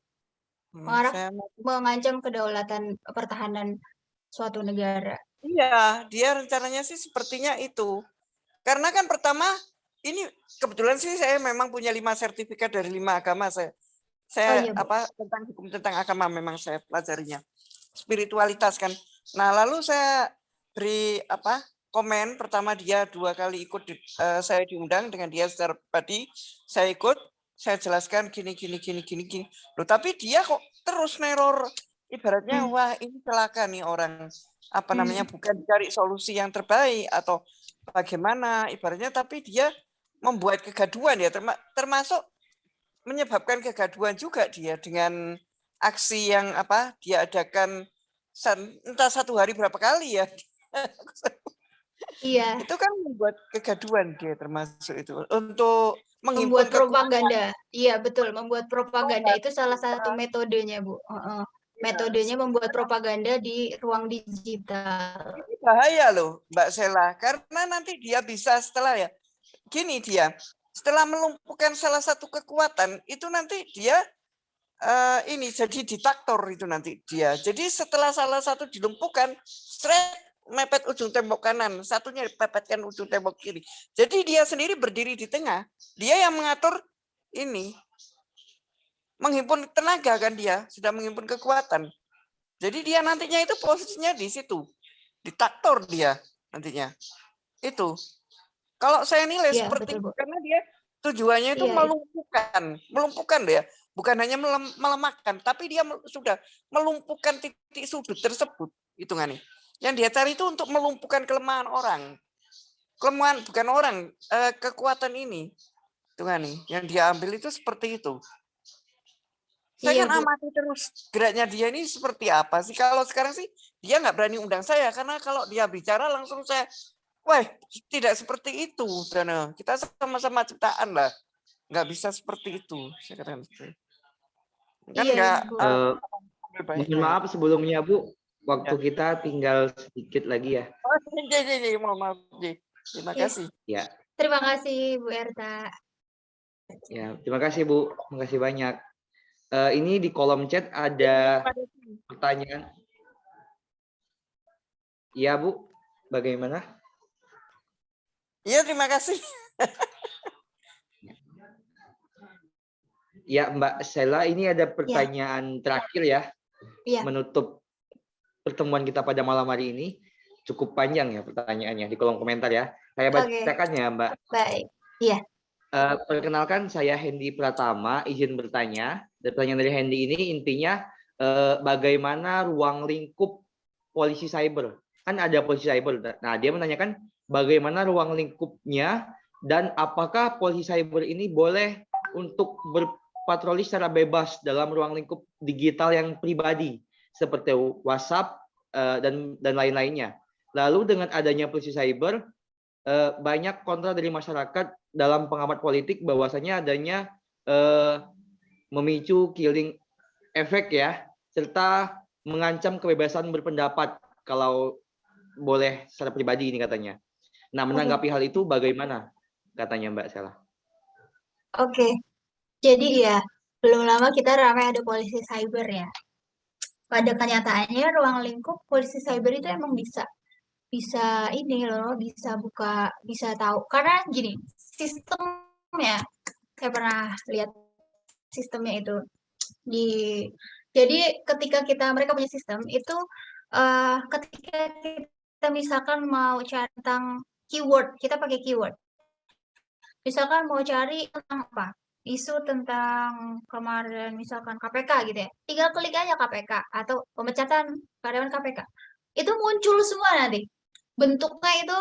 Mengancam kedaulatan pertahanan suatu negara. Iya, dia rencananya sih sepertinya itu. Karena kan pertama, ini kebetulan sih saya memang punya 5 sertifikat dari 5 agama. Saya tentang hukum tentang agama memang saya pelajarinya. Spiritualitas kan. Nah, lalu saya beri komen. Pertama dia 2 kali ikut saya diundang dengan dia secara pribadi, saya ikut, saya jelaskan gini. Loh, tapi dia kok terus neror. Ibaratnya wah ini celaka nih orang, apa namanya, bukan cari solusi yang terbaik atau bagaimana ibaratnya, tapi dia membuat kegaduhan ya, termasuk menyebabkan kegaduhan juga dia dengan aksi yang apa dia adakan entah 1 hari berapa kali ya. Iya, Itu kan membuat kegaduhan dia termasuk itu untuk membuat menghimpun kekuatan. propaganda. Iya, betul, membuat propaganda itu salah satu metodenya, Bu. Metodenya membuat propaganda di ruang digital. Ini bahaya loh, Mbak Sela, karena nanti dia bisa setelah ya, gini dia, setelah melumpuhkan salah satu kekuatan, itu nanti dia ini jadi diktator itu nanti dia. Jadi setelah salah satu dilumpuhkan, straight mepet ujung tembok kanan, satunya dipepetkan ujung tembok kiri. Jadi dia sendiri berdiri di tengah, dia yang mengatur ini, menghimpun tenaga kan dia, sudah menghimpun kekuatan. Jadi dia nantinya itu posisinya di situ. Diktator dia nantinya. Itu. Kalau saya nilai Iya, seperti betul, itu, Bu. karena dia tujuannya itu Iya, melumpuhkan dia. Bukan hanya melemahkan, tapi dia sudah melumpuhkan titik sudut tersebut. Hitungannya. Yang dia cari itu untuk melumpuhkan kelemahan orang. Kelemahan bukan orang, kekuatan ini. Hitungannya. Yang dia ambil itu seperti itu. Saya iya, kan Bu. amati terus geraknya dia ini seperti apa sih. Kalau sekarang sih dia nggak berani undang saya karena kalau dia bicara langsung saya, wah tidak seperti itu. Dan kita sama-sama ciptaan lah, nggak bisa seperti itu. Saya katakan gitu. Kan Iya, nggak Bu. ambil Mohon baiknya. maaf sebelumnya Bu, waktu Ya. kita tinggal sedikit lagi ya. Oh, jadi, mohon maaf, Ji. Terima Iya. kasih. Ya, Terima kasih, Bu Erta. ya. Terima kasih Bu, terima kasih banyak. Ini di kolom chat ada pertanyaan. Iya Bu, bagaimana? Iya, terima kasih. Ya Mbak Sela, ini ada pertanyaan terakhir ya. Iya. Menutup pertemuan kita pada malam hari ini. Cukup panjang ya pertanyaannya di kolom komentar ya. Saya bacakan ya Mbak. Baik. Iya. Perkenalkan saya Hendy Pratama, izin bertanya. Dan pertanyaan dari Hendy ini intinya bagaimana ruang lingkup polisi cyber? Kan ada polisi cyber. Nah, dia menanyakan bagaimana ruang lingkupnya dan apakah polisi cyber ini boleh untuk berpatroli secara bebas dalam ruang lingkup digital yang pribadi seperti WhatsApp dan lain-lainnya. Lalu dengan adanya polisi cyber banyak kontra dari masyarakat dalam pengamat politik bahwasanya adanya memicu killing efek ya, serta mengancam kebebasan berpendapat kalau boleh secara pribadi ini katanya. Nah, menanggapi hal itu bagaimana katanya Mbak Sela? Oke. Jadi ya, belum lama kita ramai ada polisi cyber ya. Pada kenyataannya ruang lingkup polisi cyber itu emang bisa ini loh, bisa tahu. Karena gini, sistemnya saya pernah lihat sistemnya itu jadi ketika mereka punya sistem itu ketika kita misalkan mau cari tentang keyword, kita pakai keyword. Misalkan mau cari tentang apa? Isu tentang kemarin misalkan KPK gitu ya. Tinggal klik aja KPK atau pemecatan karyawan KPK. Itu muncul semua nanti. Bentuknya itu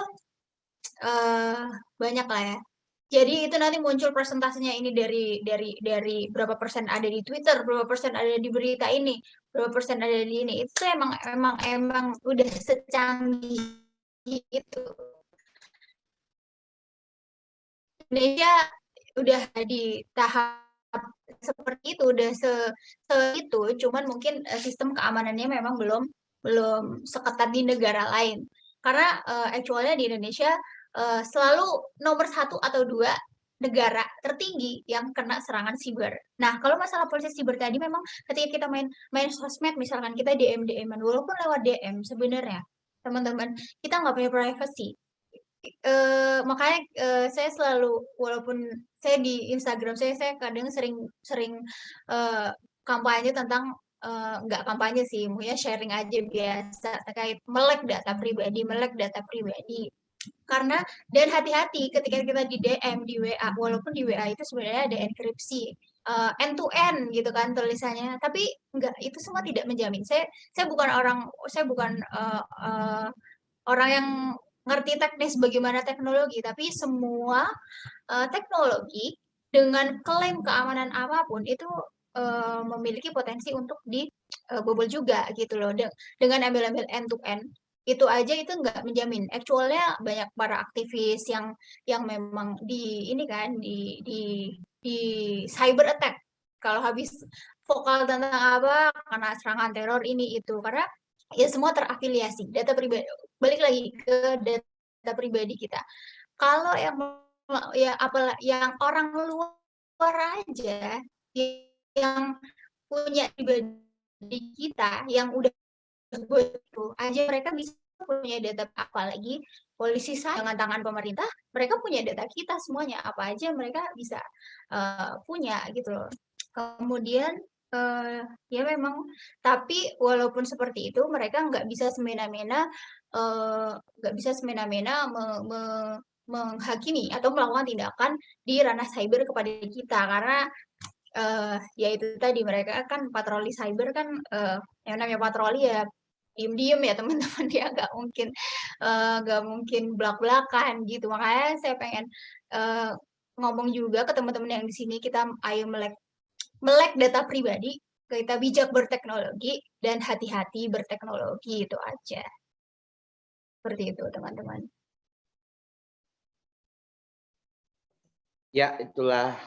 banyak lah ya. Jadi itu nanti muncul presentasinya ini dari berapa persen ada di Twitter, berapa persen ada di berita ini, berapa persen ada di ini. Itu emang udah secanggih itu. Indonesia udah di tahap seperti itu, udah itu, cuman mungkin sistem keamanannya memang belum seketat di negara lain. Karena actualnya di Indonesia selalu nomor 1 atau 2 negara tertinggi yang kena serangan siber. Nah, kalau masalah polisi siber tadi memang ketika kita main sosmed, misalkan kita DM-an, walaupun lewat DM sebenarnya, teman-teman, kita nggak punya privacy. Makanya saya selalu, walaupun saya di Instagram saya kadang sering kampanye tentang nggak kampanye sih, maunya sharing aja biasa terkait melek data pribadi. Karena dan hati-hati ketika kita di DM di WA, walaupun di WA itu sebenarnya ada enkripsi end to end gitu kan tulisannya, tapi enggak, itu semua tidak menjamin. Saya bukan orang yang ngerti teknis bagaimana teknologi, tapi semua teknologi dengan klaim keamanan apapun itu memiliki potensi untuk dibobol juga gitu loh. Dengan ambil-ambil end to end itu aja itu nggak menjamin. Actualnya banyak para aktivis yang memang di ini kan di cyber attack. Kalau habis vokal tentang apa karena serangan teror ini itu, karena ya semua terafiliasi data pribadi. Balik lagi ke data pribadi kita. Kalau yang orang luar aja yang punya pribadi kita yang udah itu aja mereka bisa punya data, apalagi polisi dengan tangan pemerintah, mereka punya data kita semuanya, apa aja mereka bisa punya gitu loh. Kemudian ya memang, tapi walaupun seperti itu mereka nggak bisa semena-mena menghakimi atau melakukan tindakan di ranah cyber kepada kita, karena ya itu tadi, mereka kan patroli cyber kan yang namanya patroli ya diem-diem ya teman-teman, ya nggak mungkin belak-belakan gitu. Makanya saya pengen ngomong juga ke teman-teman yang di sini, kita ayo melek data pribadi, kita bijak berteknologi dan hati-hati berteknologi, itu aja. Seperti itu teman-teman. Ya, itulah